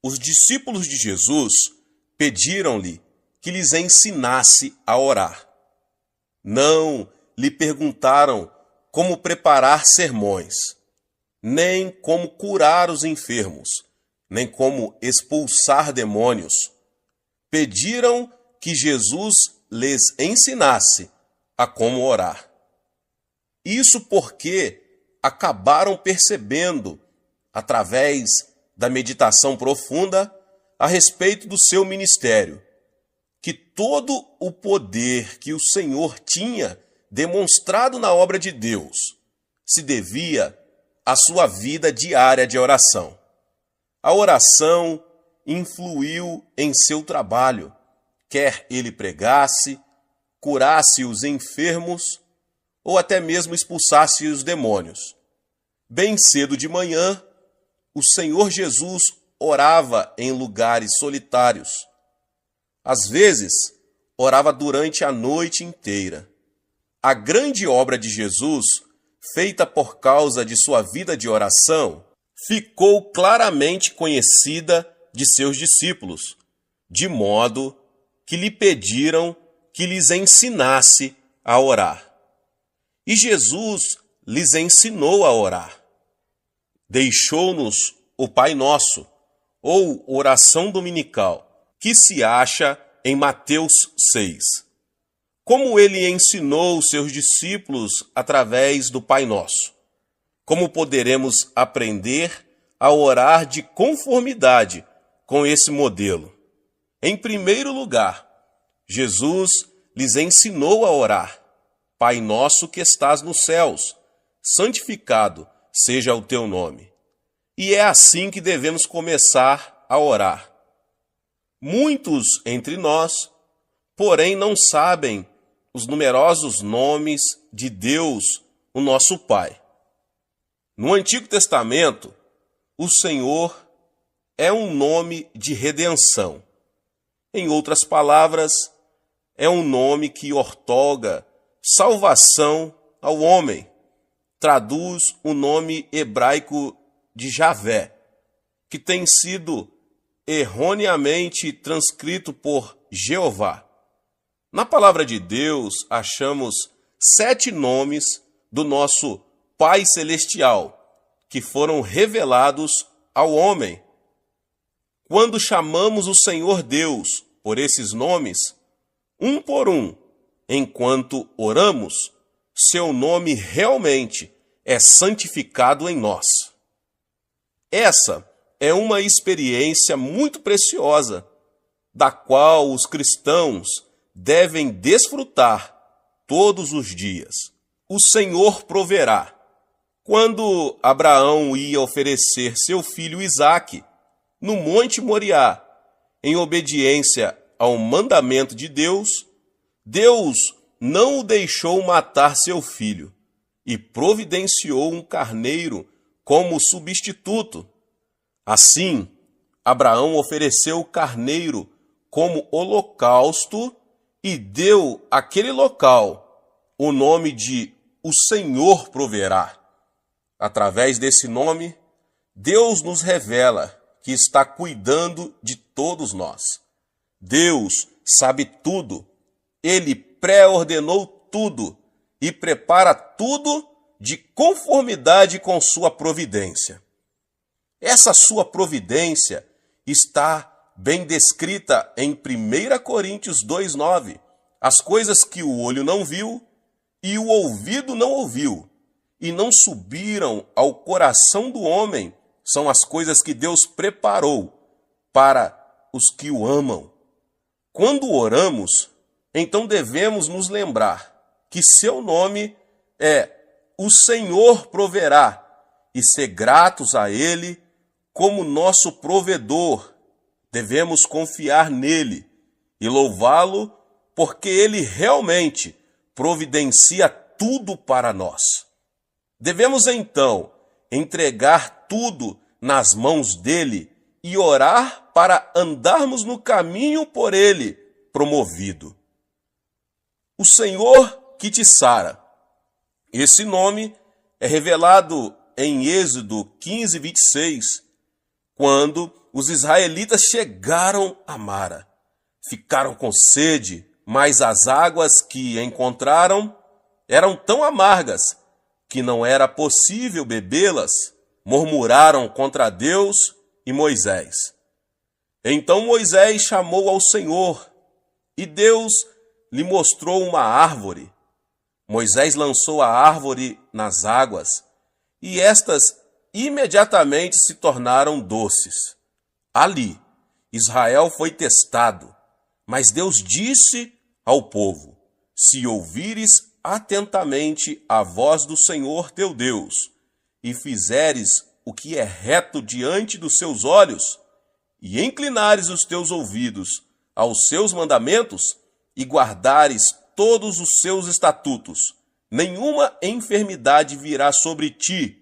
Os discípulos de Jesus pediram-lhe que lhes ensinasse a orar. Não lhe perguntaram como preparar sermões, nem como curar os enfermos, nem como expulsar demônios. Pediram que Jesus lhes ensinasse a como orar. Isso porque acabaram percebendo, através da meditação profunda a respeito do seu ministério, que todo o poder que o Senhor tinha demonstrado na obra de Deus se devia à sua vida diária de oração. A oração influiu em seu trabalho, quer ele pregasse, curasse os enfermos ou até mesmo expulsasse os demônios. Bem cedo de manhã, o Senhor Jesus orava em lugares solitários. Às vezes, orava durante a noite inteira. A grande obra de Jesus, feita por causa de sua vida de oração, ficou claramente conhecida de seus discípulos, de modo que lhe pediram que lhes ensinasse a orar. E Jesus lhes ensinou a orar. Deixou-nos o Pai Nosso, ou oração dominical, que se acha em Mateus 6. Como ele ensinou os seus discípulos através do Pai Nosso? Como poderemos aprender a orar de conformidade com esse modelo? Em primeiro lugar, Jesus lhes ensinou a orar. Pai nosso que estás nos céus, santificado seja o teu nome. E é assim que devemos começar a orar. Muitos entre nós, porém, não sabem os numerosos nomes de Deus, o nosso Pai. No Antigo Testamento, o Senhor é um nome de redenção. Em outras palavras, é um nome que outorga salvação ao homem. Traduz o nome hebraico de Javé, que tem sido erroneamente transcrito por Jeová. Na palavra de Deus, achamos 7 nomes do nosso Pai Celestial, que foram revelados ao homem. Quando chamamos o Senhor Deus por esses nomes, um por um, enquanto oramos, seu nome realmente é santificado em nós. Essa é uma experiência muito preciosa, da qual os cristãos devem desfrutar todos os dias. O Senhor proverá. Quando Abraão ia oferecer seu filho Isaque no Monte Moriá, em obediência ao mandamento de Deus, Deus não o deixou matar seu filho e providenciou um carneiro como substituto. Assim, Abraão ofereceu o carneiro como holocausto e deu àquele local o nome de O Senhor Proverá. Através desse nome, Deus nos revela que está cuidando de todos nós. Deus sabe tudo. Ele pré-ordenou tudo e prepara tudo de conformidade com sua providência. Essa sua providência está bem descrita em 1 Coríntios 2,9. As coisas que o olho não viu e o ouvido não ouviu e não subiram ao coração do homem são as coisas que Deus preparou para os que o amam. Quando oramos, então devemos nos lembrar que seu nome é O Senhor Proverá e ser gratos a Ele como nosso provedor. Devemos confiar nele e louvá-lo porque ele realmente providencia tudo para nós. Devemos então entregar tudo nas mãos dele e orar para andarmos no caminho por ele promovido. O Senhor que te sara. Esse nome é revelado em Êxodo 15, 26, Quando os israelitas chegaram a Mara, ficaram com sede, mas as águas que encontraram eram tão amargas que não era possível bebê-las. Murmuraram contra Deus e Moisés. Então Moisés chamou ao Senhor, e Deus lhe mostrou uma árvore. Moisés lançou a árvore nas águas, e estas imediatamente se tornaram doces. Ali, Israel foi testado, mas Deus disse ao povo: se ouvires atentamente a voz do Senhor teu Deus, e fizeres o que é reto diante dos seus olhos, e inclinares os teus ouvidos aos seus mandamentos, e guardares todos os seus estatutos, nenhuma enfermidade virá sobre ti,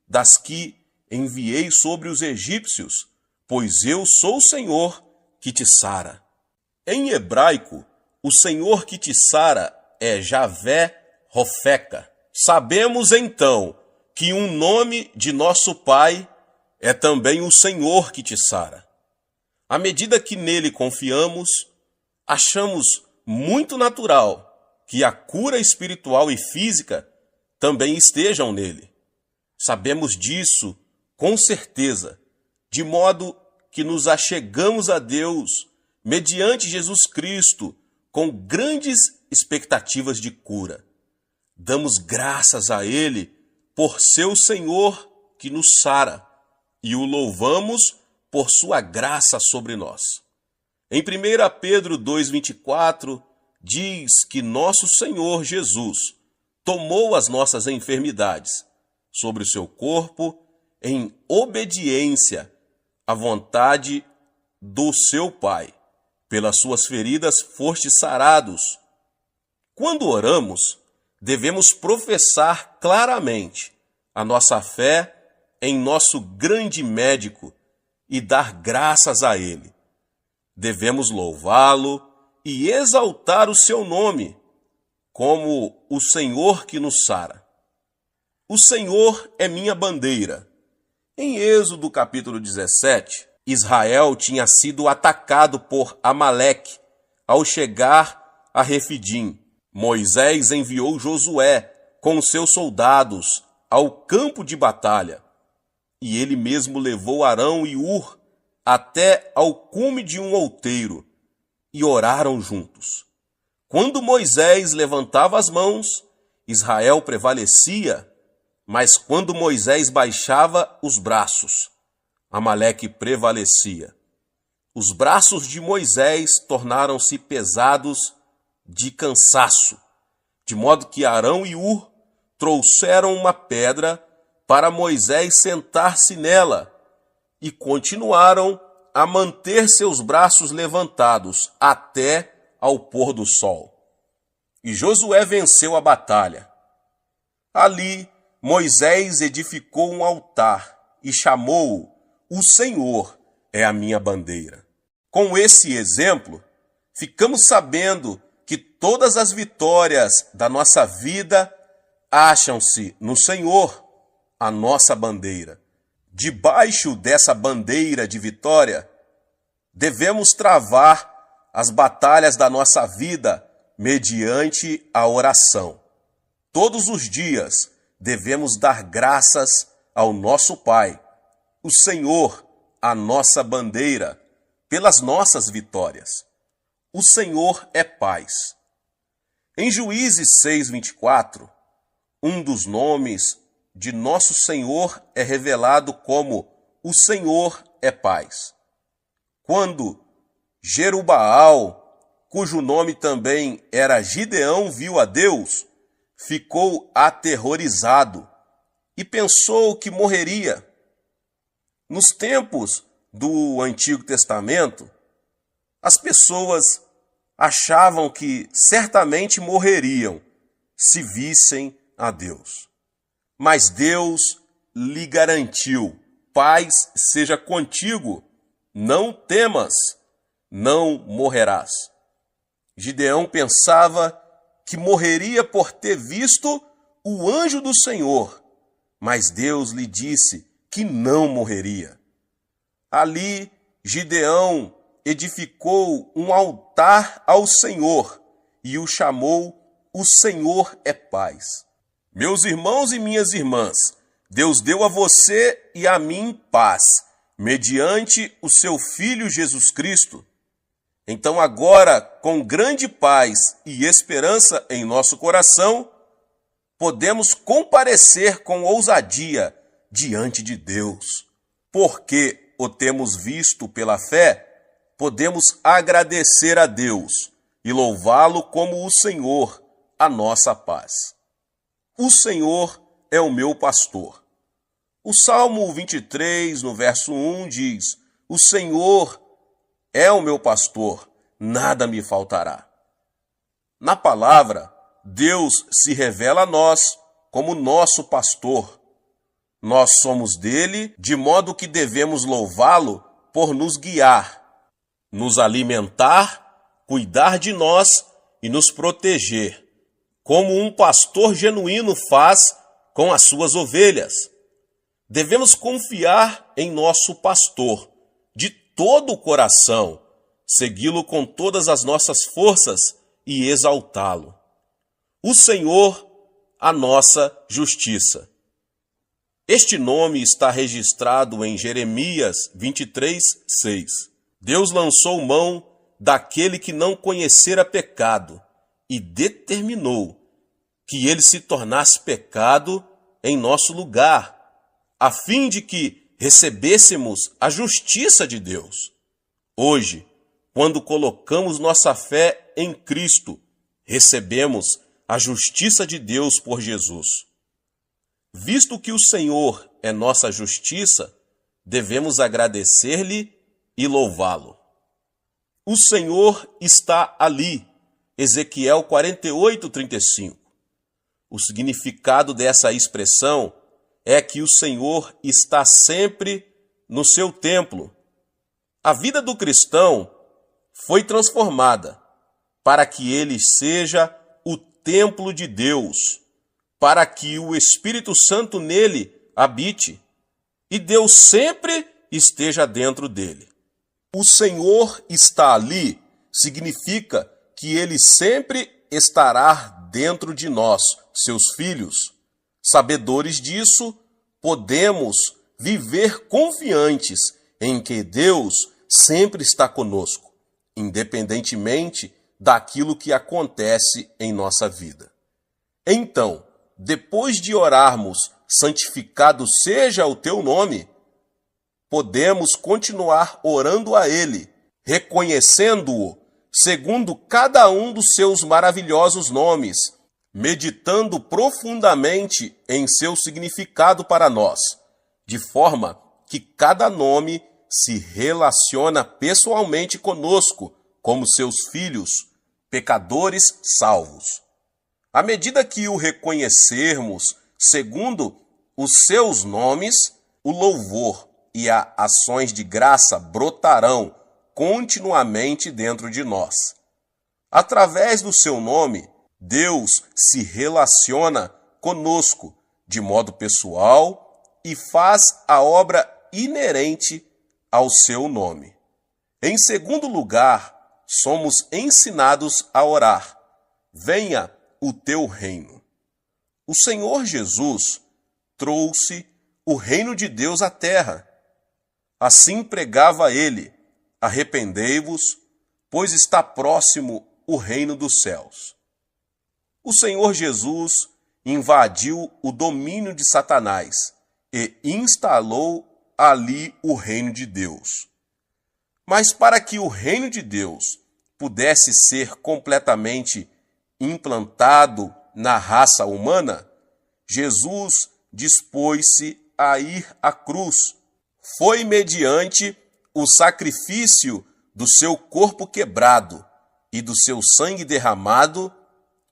das que enviei sobre os egípcios, pois eu sou o Senhor que te sara. Em hebraico, o Senhor que te sara é Javé Rofeca. Sabemos então que um nome de nosso Pai é também o Senhor que te sara. À medida que nele confiamos, achamos muito natural que a cura espiritual e física também estejam nele. Sabemos disso com certeza, de modo que nos achegamos a Deus mediante Jesus Cristo com grandes expectativas de cura. Damos graças a Ele por seu Senhor que nos sara e o louvamos por sua graça sobre nós. Em 1 Pedro 2,24, diz que nosso Senhor Jesus tomou as nossas enfermidades sobre o seu corpo em obediência à vontade do seu Pai. Pelas suas feridas fostes sarados. Quando oramos, devemos professar claramente a nossa fé em nosso grande médico e dar graças a Ele. Devemos louvá-lo e exaltar o seu nome, como o Senhor que nos sara. O Senhor é minha bandeira. Em Êxodo capítulo 17, Israel tinha sido atacado por Amaleque ao chegar a Refidim. Moisés enviou Josué com seus soldados ao campo de batalha, e ele mesmo levou Arão e Ur até ao cume de um outeiro, e oraram juntos. Quando Moisés levantava as mãos, Israel prevalecia, mas quando Moisés baixava os braços, Amaleque prevalecia. Os braços de Moisés tornaram-se pesados de cansaço, de modo que Arão e Ur trouxeram uma pedra para Moisés sentar-se nela e continuaram a manter seus braços levantados até ao pôr do sol. E Josué venceu a batalha. Ali, Moisés edificou um altar e chamou-o: O Senhor é a minha bandeira. Com esse exemplo, ficamos sabendo que todas as vitórias da nossa vida acham-se no Senhor, a nossa bandeira. Debaixo dessa bandeira de vitória, devemos travar as batalhas da nossa vida mediante a oração. Todos os dias devemos dar graças ao nosso Pai, o Senhor, a nossa bandeira, pelas nossas vitórias. O Senhor é paz. Em Juízes 6:24, um dos nomes de nosso Senhor é revelado como o Senhor é paz. Quando Jerubaal, cujo nome também era Gideão, viu a Deus, ficou aterrorizado e pensou que morreria. Nos tempos do Antigo Testamento, as pessoas achavam que certamente morreriam se vissem a Deus. Mas Deus lhe garantiu: paz seja contigo, não temas, não morrerás. Gideão pensava que morreria por ter visto o anjo do Senhor, mas Deus lhe disse que não morreria. Ali, Gideão edificou um altar ao Senhor e o chamou "O Senhor é Paz". Meus irmãos e minhas irmãs, Deus deu a você e a mim paz, mediante o seu Filho Jesus Cristo. Então agora, com grande paz e esperança em nosso coração, podemos comparecer com ousadia diante de Deus. Porque o temos visto pela fé, podemos agradecer a Deus e louvá-lo como o Senhor, a nossa paz. O Senhor é o meu pastor. O Salmo 23, no verso 1, diz: "O Senhor é o meu pastor, nada me faltará". Na palavra, Deus se revela a nós como nosso pastor. Nós somos dele, de modo que devemos louvá-lo por nos guiar, nos alimentar, cuidar de nós e nos proteger, como um pastor genuíno faz com as suas ovelhas. Devemos confiar em nosso pastor de todo o coração, segui-lo com todas as nossas forças e exaltá-lo. O Senhor, a nossa justiça. Este nome está registrado em Jeremias 23, 6. Deus lançou mão daquele que não conhecera pecado e determinou que ele se tornasse pecado em nosso lugar, a fim de que recebêssemos a justiça de Deus. Hoje, quando colocamos nossa fé em Cristo, recebemos a justiça de Deus por Jesus. Visto que o Senhor é nossa justiça, devemos agradecer-lhe e louvá-lo. O Senhor está ali. Ezequiel 48:35. O significado dessa expressão é que o Senhor está sempre no seu templo. A vida do cristão foi transformada para que ele seja o templo de Deus, para que o Espírito Santo nele habite e Deus sempre esteja dentro dele. O Senhor está ali significa que ele sempre estará dentro de nós, seus filhos. Sabedores disso, podemos viver confiantes em que Deus sempre está conosco, independentemente daquilo que acontece em nossa vida. Então, depois de orarmos, santificado seja o teu nome, podemos continuar orando a Ele, reconhecendo-o segundo cada um dos seus maravilhosos nomes, meditando profundamente em seu significado para nós, de forma que cada nome se relaciona pessoalmente conosco como seus filhos, pecadores salvos. À medida que o reconhecermos segundo os seus nomes, o louvor e as ações de graça brotarão continuamente dentro de nós. Através do seu nome, Deus se relaciona conosco de modo pessoal e faz a obra inerente ao seu nome. Em segundo lugar, somos ensinados a orar: venha o teu reino. O Senhor Jesus trouxe o reino de Deus à terra. Assim pregava ele: arrependei-vos, pois está próximo o reino dos céus. O Senhor Jesus invadiu o domínio de Satanás e instalou ali o reino de Deus. Mas para que o reino de Deus pudesse ser completamente implantado na raça humana, Jesus dispôs-se a ir à cruz. Foi mediante o sacrifício do seu corpo quebrado e do seu sangue derramado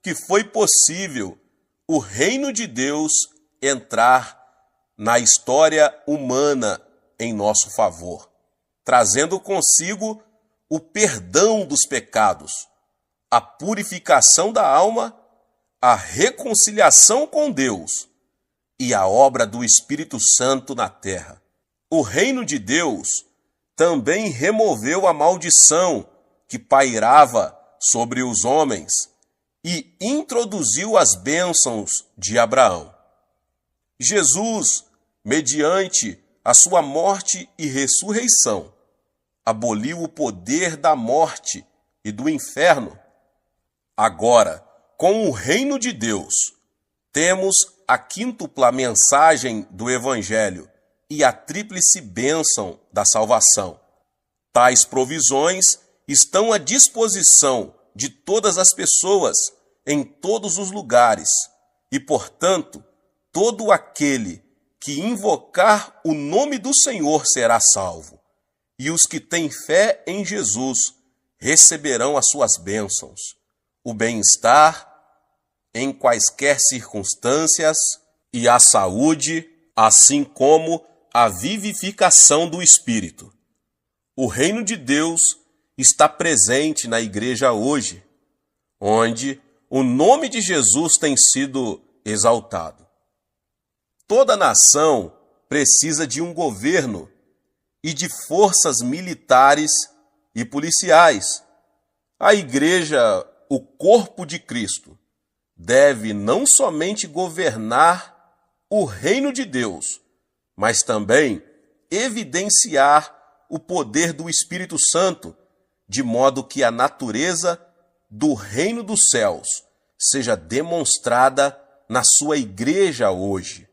que foi possível o reino de Deus entrar na história humana em nosso favor, trazendo consigo o perdão dos pecados, a purificação da alma, a reconciliação com Deus e a obra do Espírito Santo na terra. O reino de Deus também removeu a maldição que pairava sobre os homens e introduziu as bênçãos de Abraão. Jesus, mediante a sua morte e ressurreição, aboliu o poder da morte e do inferno. Agora, com o reino de Deus, temos a quíntupla mensagem do Evangelho e a tríplice bênção da salvação. Tais provisões estão à disposição de todas as pessoas, em todos os lugares, e, portanto, todo aquele que invocar o nome do Senhor será salvo, e os que têm fé em Jesus receberão as suas bênçãos, o bem-estar em quaisquer circunstâncias e a saúde, assim como a vivificação do Espírito. O reino de Deus está presente na igreja hoje, onde o nome de Jesus tem sido exaltado. Toda nação precisa de um governo e de forças militares e policiais. A igreja, o corpo de Cristo, deve não somente governar o reino de Deus, mas também evidenciar o poder do Espírito Santo, de modo que a natureza do reino dos céus seja demonstrada na sua igreja hoje.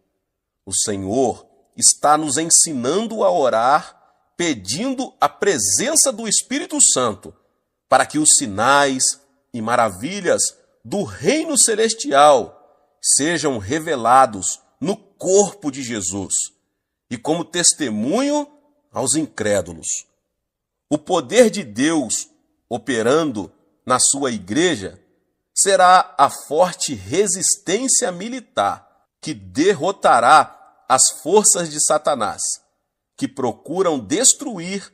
O Senhor está nos ensinando a orar, pedindo a presença do Espírito Santo, para que os sinais e maravilhas do reino celestial sejam revelados no corpo de Jesus e como testemunho aos incrédulos. O poder de Deus operando na sua igreja será a forte resistência militar que derrotará as forças de Satanás, que procuram destruir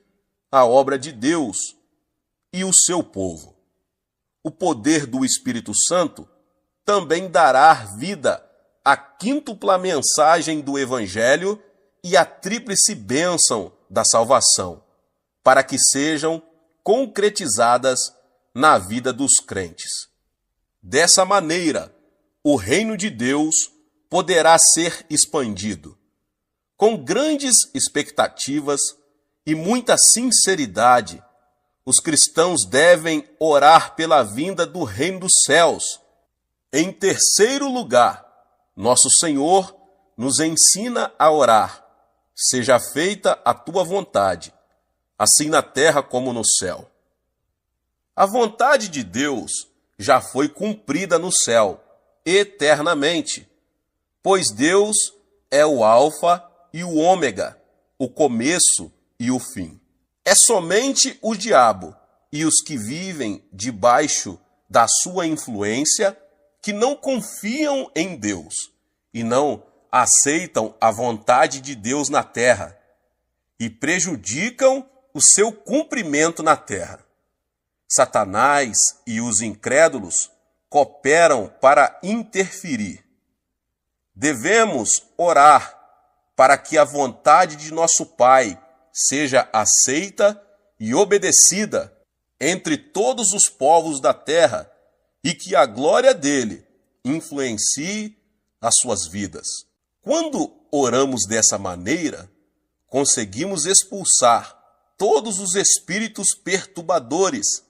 a obra de Deus e o seu povo. O poder do Espírito Santo também dará vida à quíntupla mensagem do Evangelho e à tríplice bênção da salvação, para que sejam concretizadas na vida dos crentes. Dessa maneira, o reino de Deus poderá ser expandido. Com grandes expectativas e muita sinceridade, os cristãos devem orar pela vinda do reino dos céus. Em terceiro lugar, nosso Senhor nos ensina a orar: seja feita a tua vontade, assim na terra como no céu. A vontade de Deus já foi cumprida no céu, eternamente, pois Deus é o Alfa e o Ômega, o começo e o fim. É somente o diabo e os que vivem debaixo da sua influência que não confiam em Deus e não aceitam a vontade de Deus na terra e prejudicam o seu cumprimento na terra. Satanás e os incrédulos cooperam para interferir. Devemos orar para que a vontade de nosso Pai seja aceita e obedecida entre todos os povos da terra e que a glória dele influencie as suas vidas. Quando oramos dessa maneira, conseguimos expulsar todos os espíritos perturbadores,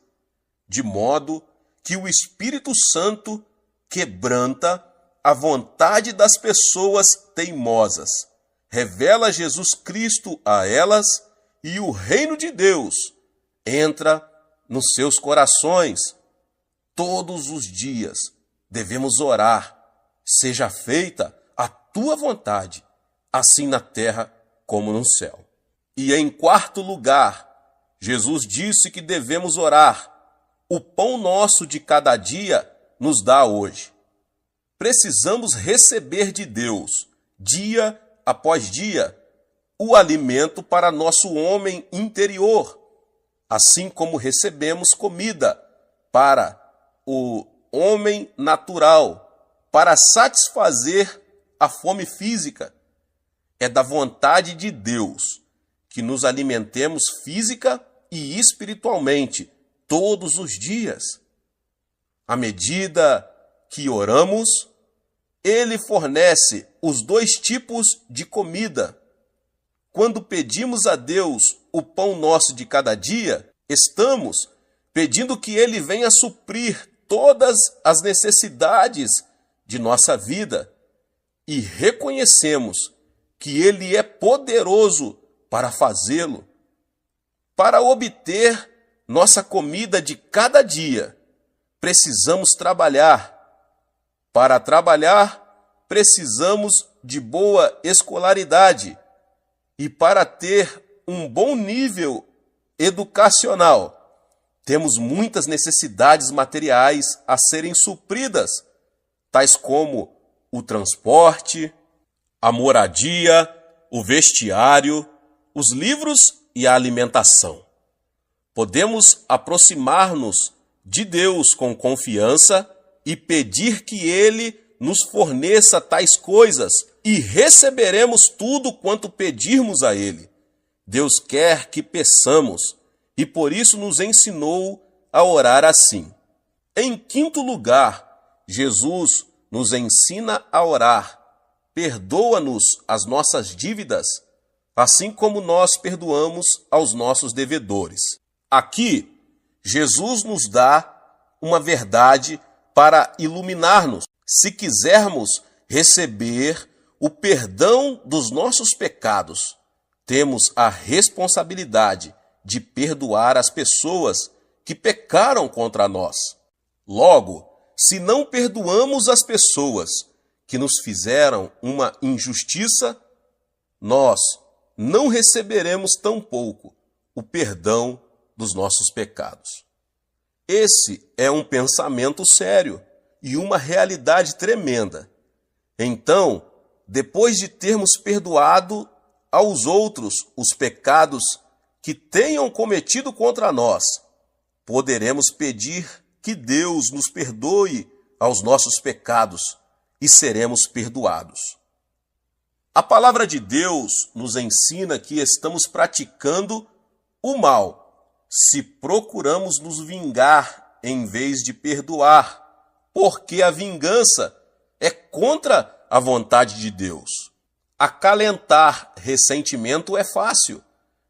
de modo que o Espírito Santo quebranta a vontade das pessoas teimosas, revela Jesus Cristo a elas e o reino de Deus entra nos seus corações. Todos os dias devemos orar: seja feita a tua vontade, assim na terra como no céu. E em quarto lugar, Jesus disse que devemos orar: o pão nosso de cada dia nos dá hoje. Precisamos receber de Deus, dia após dia, o alimento para nosso homem interior, assim como recebemos comida para o homem natural, para satisfazer a fome física. É da vontade de Deus que nos alimentemos física e espiritualmente todos os dias. À medida que oramos, Ele fornece os dois tipos de comida. Quando pedimos a Deus o pão nosso de cada dia, estamos pedindo que Ele venha suprir todas as necessidades de nossa vida e reconhecemos que Ele é poderoso para fazê-lo. Para obter nossa comida de cada dia, precisamos trabalhar. Para trabalhar, precisamos de boa escolaridade. E para ter um bom nível educacional, temos muitas necessidades materiais a serem supridas, tais como o transporte, a moradia, o vestiário, os livros e a alimentação. Podemos aproximar-nos de Deus com confiança e pedir que Ele nos forneça tais coisas e receberemos tudo quanto pedirmos a Ele. Deus quer que peçamos e por isso nos ensinou a orar assim. Em quinto lugar, Jesus nos ensina a orar. Perdoa-nos as nossas dívidas, assim como nós perdoamos aos nossos devedores. Aqui, Jesus nos dá uma verdade para iluminar-nos. Se quisermos receber o perdão dos nossos pecados, temos a responsabilidade de perdoar as pessoas que pecaram contra nós. Logo, se não perdoamos as pessoas que nos fizeram uma injustiça, nós não receberemos tampouco o perdão dos nossos pecados. Esse é um pensamento sério e uma realidade tremenda. Então, depois de termos perdoado aos outros os pecados que tenham cometido contra nós, poderemos pedir que Deus nos perdoe aos nossos pecados e seremos perdoados. A palavra de Deus nos ensina que estamos praticando o mal se procuramos nos vingar em vez de perdoar, porque a vingança é contra a vontade de Deus. Acalentar ressentimento é fácil,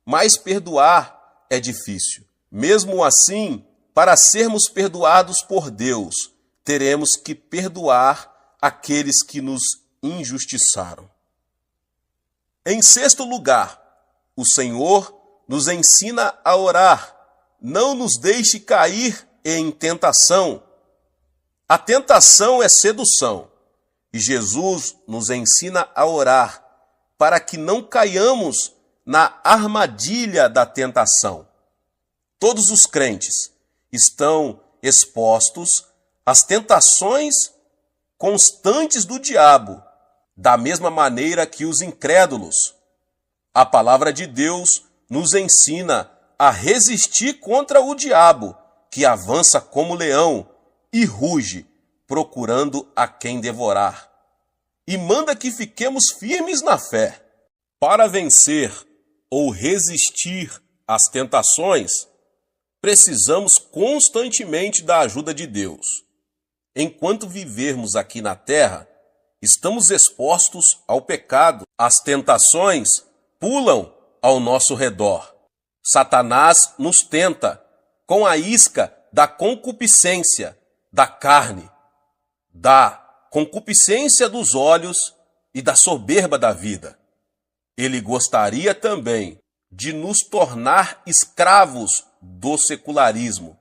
mas perdoar é difícil. Mesmo assim, para sermos perdoados por Deus, teremos que perdoar aqueles que nos injustiçaram. Em sexto lugar, o Senhor nos ensina a orar. Não nos deixe cair em tentação. A tentação é sedução, e Jesus nos ensina a orar para que não caiamos na armadilha da tentação. Todos os crentes estão expostos às tentações constantes do diabo, da mesma maneira que os incrédulos. A palavra de Deus nos ensina a resistir contra o diabo, que avança como leão e ruge, procurando a quem devorar. E manda que fiquemos firmes na fé. Para vencer ou resistir às tentações, precisamos constantemente da ajuda de Deus. Enquanto vivermos aqui na terra, estamos expostos ao pecado. As tentações pulam ao nosso redor. Satanás nos tenta com a isca da concupiscência da carne, da concupiscência dos olhos e da soberba da vida. Ele gostaria também de nos tornar escravos do secularismo.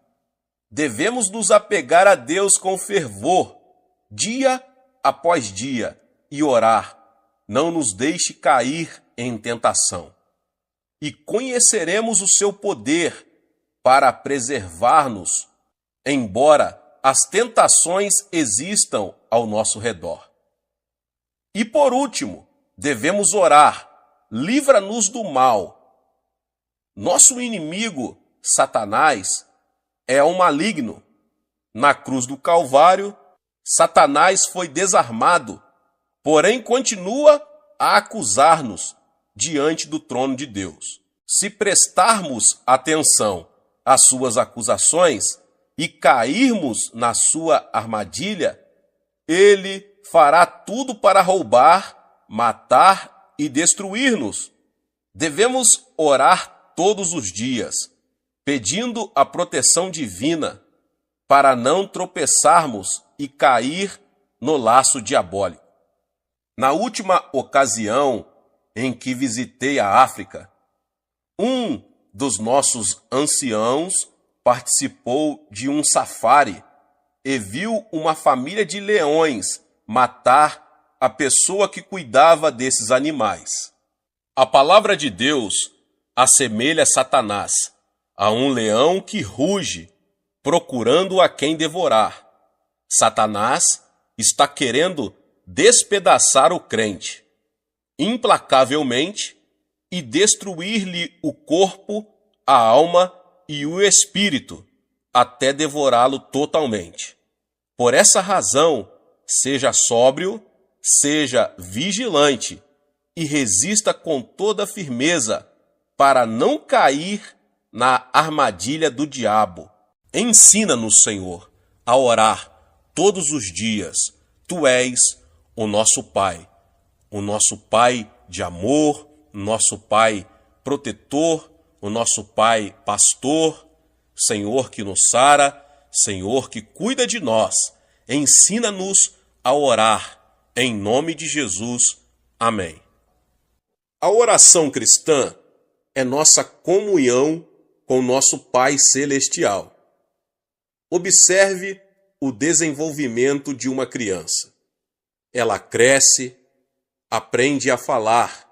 Devemos nos apegar a Deus com fervor, dia após dia, e orar. Não nos deixe cair em tentação. E conheceremos o seu poder para preservar-nos, embora as tentações existam ao nosso redor. E por último, devemos orar. Livra-nos do mal. Nosso inimigo, Satanás, é um maligno. Na cruz do Calvário, Satanás foi desarmado, porém continua a acusar-nos diante do trono de Deus. Se prestarmos atenção às suas acusações e cairmos na sua armadilha, ele fará tudo para roubar, matar e destruir-nos. Devemos orar todos os dias, pedindo a proteção divina para não tropeçarmos e cair no laço diabólico. Na última ocasião em que visitei a África, um dos nossos anciãos participou de um safari e viu uma família de leões matar a pessoa que cuidava desses animais. A palavra de Deus assemelha Satanás a um leão que ruge, procurando a quem devorar. Satanás está querendo despedaçar o crente, implacavelmente, e destruir-lhe o corpo, a alma e o espírito, até devorá-lo totalmente. Por essa razão, seja sóbrio, seja vigilante e resista com toda firmeza para não cair na armadilha do diabo. Ensina-nos, Senhor, a orar todos os dias. Tu és o nosso Pai de amor, o nosso Pai protetor, o nosso Pai pastor, Senhor que nos sara, Senhor que cuida de nós. Ensina-nos a orar, em nome de Jesus. Amém. A oração cristã é nossa comunhão com nosso Pai Celestial. Observe o desenvolvimento de uma criança. Ela cresce, aprende a falar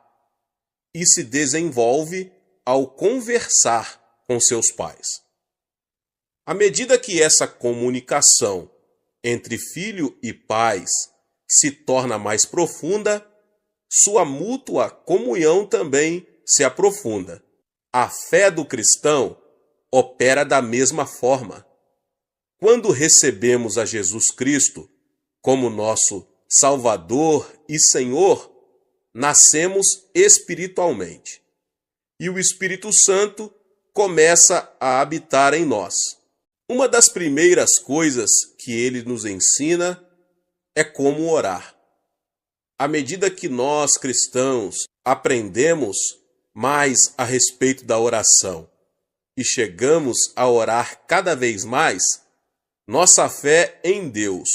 e se desenvolve ao conversar com seus pais. À medida que essa comunicação entre filho e pais se torna mais profunda, sua mútua comunhão também se aprofunda. A fé do cristão opera da mesma forma. Quando recebemos a Jesus Cristo como nosso Salvador e Senhor, nascemos espiritualmente. E o Espírito Santo começa a habitar em nós. Uma das primeiras coisas que ele nos ensina é como orar. À medida que nós, cristãos, aprendemos mais a respeito da oração e chegamos a orar cada vez mais, nossa fé em Deus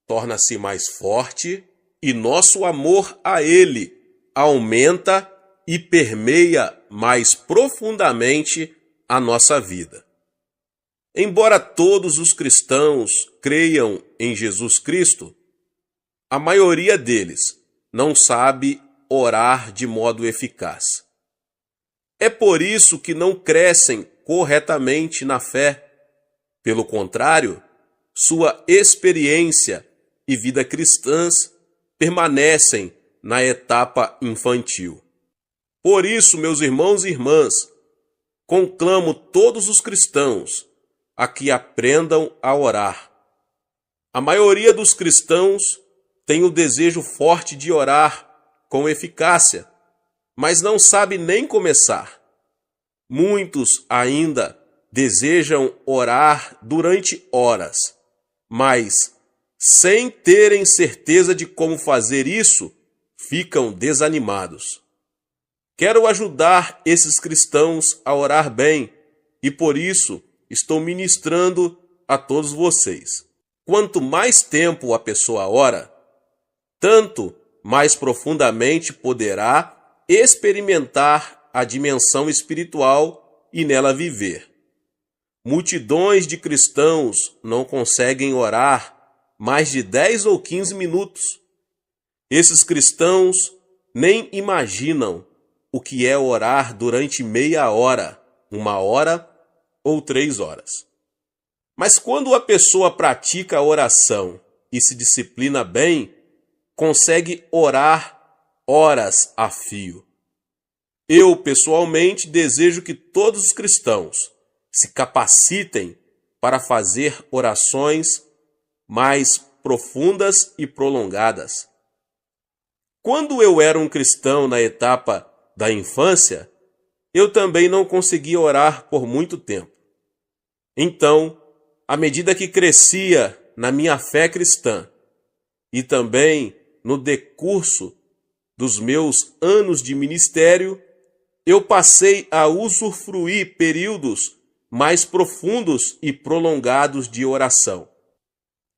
torna-se mais forte e nosso amor a Ele aumenta e permeia mais profundamente a nossa vida. Embora todos os cristãos creiam em Jesus Cristo, a maioria deles não sabe orar de modo eficaz. É por isso que não crescem corretamente na fé. Pelo contrário, sua experiência e vida cristãs permanecem na etapa infantil. Por isso, meus irmãos e irmãs, conclamo todos os cristãos a que aprendam a orar. A maioria dos cristãos tem o desejo forte de orar com eficácia, mas não sabe nem começar. Muitos ainda desejam orar durante horas, mas, sem terem certeza de como fazer isso, ficam desanimados. Quero ajudar esses cristãos a orar bem e, por isso, estou ministrando a todos vocês. Quanto mais tempo a pessoa ora, tanto mais profundamente poderá experimentar a dimensão espiritual e nela viver. Multidões de cristãos não conseguem orar mais de 10 ou 15 minutos. Esses cristãos nem imaginam o que é orar durante meia hora, 1 hora ou 3 horas. Mas quando a pessoa pratica a oração e se disciplina bem, consegue orar horas a fio. Eu, pessoalmente, desejo que todos os cristãos se capacitem para fazer orações mais profundas e prolongadas. Quando eu era um cristão na etapa da infância, eu também não conseguia orar por muito tempo. Então, à medida que crescia na minha fé cristã e também no decurso dos meus anos de ministério, eu passei a usufruir períodos mais profundos e prolongados de oração.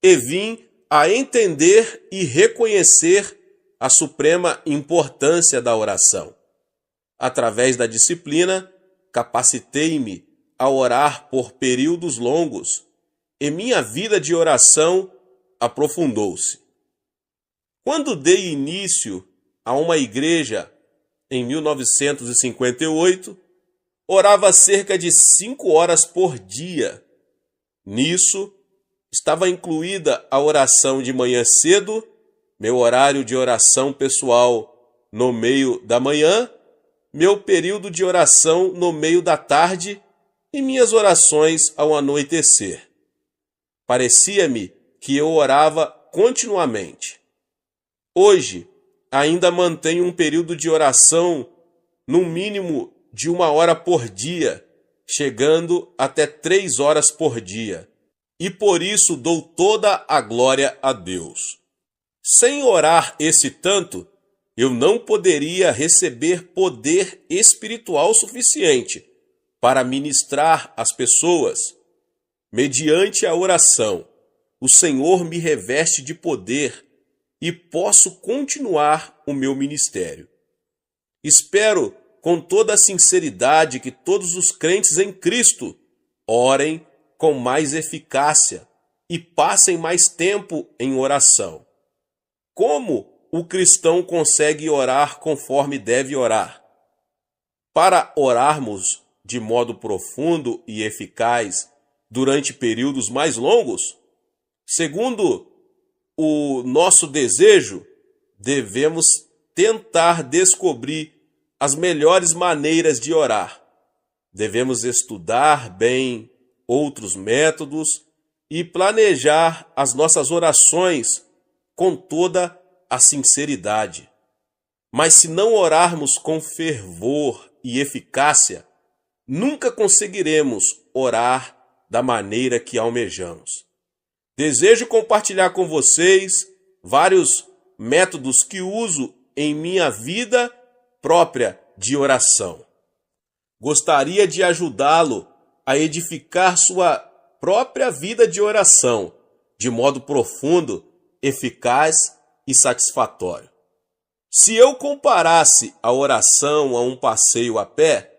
E vim a entender e reconhecer a suprema importância da oração. Através da disciplina, capacitei-me a orar por períodos longos e minha vida de oração aprofundou-se. Quando dei início a uma igreja em 1958, orava cerca de 5 horas por dia. Nisso, estava incluída a oração de manhã cedo, meu horário de oração pessoal no meio da manhã, meu período de oração no meio da tarde e minhas orações ao anoitecer. Parecia-me que eu orava continuamente. Hoje, ainda mantenho um período de oração no mínimo de 1 hora por dia, chegando até 3 horas por dia, e por isso dou toda a glória a Deus. Sem orar esse tanto, eu não poderia receber poder espiritual suficiente para ministrar às pessoas. Mediante a oração, o Senhor me reveste de poder e posso continuar o meu ministério. Espero com toda a sinceridade que todos os crentes em Cristo orem com mais eficácia e passem mais tempo em oração. Como o cristão consegue orar conforme deve orar? Para orarmos de modo profundo e eficaz durante períodos mais longos, segundo o nosso desejo, devemos tentar descobrir as melhores maneiras de orar. Devemos estudar bem outros métodos e planejar as nossas orações com toda a sinceridade. Mas se não orarmos com fervor e eficácia, nunca conseguiremos orar da maneira que almejamos. Desejo compartilhar com vocês vários métodos que uso em minha vida própria de oração. Gostaria de ajudá-lo a edificar sua própria vida de oração de modo profundo, eficaz e satisfatório. Se eu comparasse a oração a um passeio a pé,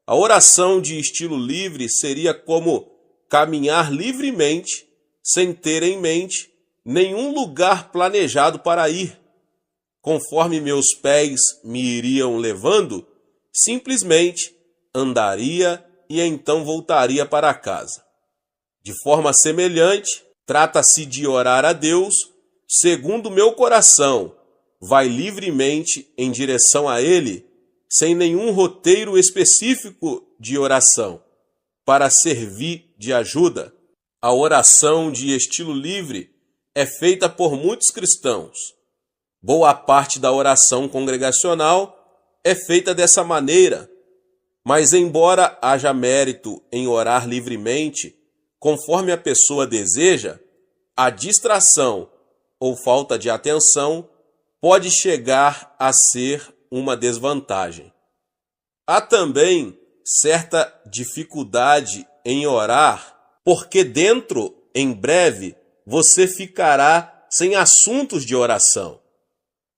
a oração de estilo livre seria como caminhar livremente sem ter em mente nenhum lugar planejado para ir. Conforme meus pés me iriam levando, simplesmente andaria e então voltaria para casa. De forma semelhante, trata-se de orar a Deus segundo meu coração, vai livremente em direção a Ele, sem nenhum roteiro específico de oração, para servir de ajuda. A oração de estilo livre é feita por muitos cristãos. Boa parte da oração congregacional é feita dessa maneira, mas embora haja mérito em orar livremente, conforme a pessoa deseja, a distração ou falta de atenção pode chegar a ser uma desvantagem. Há também certa dificuldade em orar, porque em breve, você ficará sem assuntos de oração.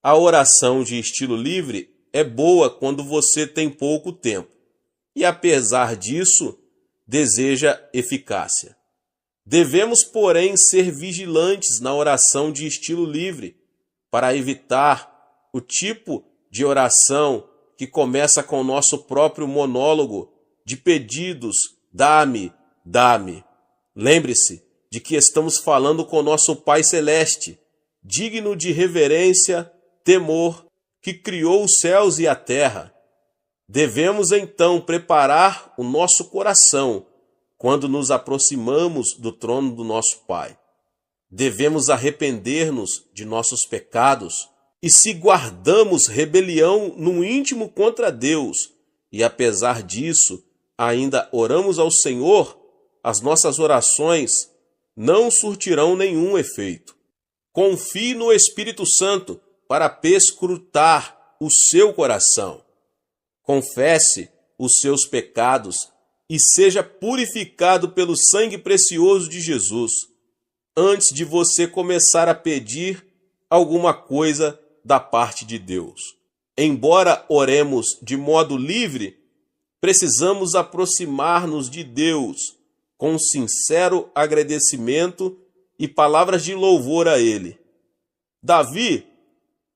A oração de estilo livre é boa quando você tem pouco tempo e, apesar disso, deseja eficácia. Devemos, porém, ser vigilantes na oração de estilo livre para evitar o tipo de oração que começa com o nosso próprio monólogo de pedidos: dá-me, dá-me. Lembre-se de que estamos falando com nosso Pai Celeste, digno de reverência, temor, que criou os céus e a terra. Devemos então preparar o nosso coração quando nos aproximamos do trono do nosso Pai. Devemos arrepender-nos de nossos pecados e, se guardamos rebelião no íntimo contra Deus e apesar disso, ainda oramos ao Senhor, as nossas orações não surtirão nenhum efeito. Confie no Espírito Santo para perscrutar o seu coração. Confesse os seus pecados e seja purificado pelo sangue precioso de Jesus, antes de você começar a pedir alguma coisa da parte de Deus. Embora oremos de modo livre, precisamos aproximar-nos de Deus com sincero agradecimento e palavras de louvor a Ele. Davi,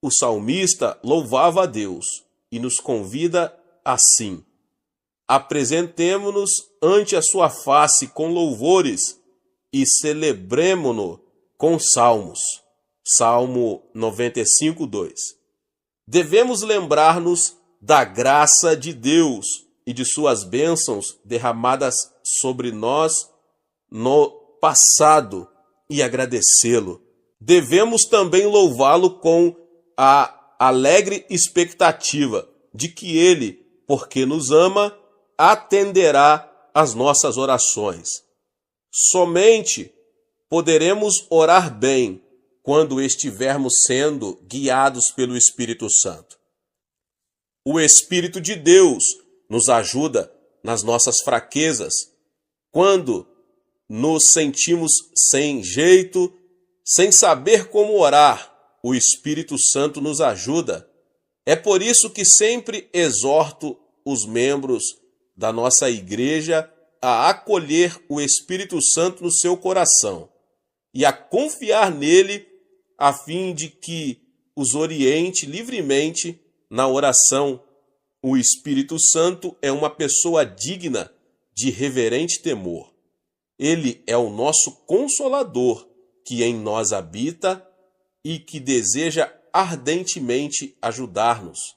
o salmista, louvava a Deus e nos convida assim: apresentemo-nos ante a sua face com louvores e celebremo-no com salmos. Salmo 95, 2. Devemos lembrar-nos da graça de Deus e de suas bênçãos derramadas sobre nós no passado e agradecê-lo. Devemos também louvá-lo com a alegre expectativa de que ele, porque nos ama, atenderá às nossas orações. Somente poderemos orar bem quando estivermos sendo guiados pelo Espírito Santo. O Espírito de Deus nos ajuda nas nossas fraquezas, quando nos sentimos sem jeito, sem saber como orar. O Espírito Santo nos ajuda. É por isso que sempre exorto os membros da nossa igreja a acolher o Espírito Santo no seu coração e a confiar nele a fim de que os oriente livremente na oração. O Espírito Santo é uma pessoa digna de reverente temor. Ele é o nosso Consolador, que em nós habita e que deseja ardentemente ajudar-nos.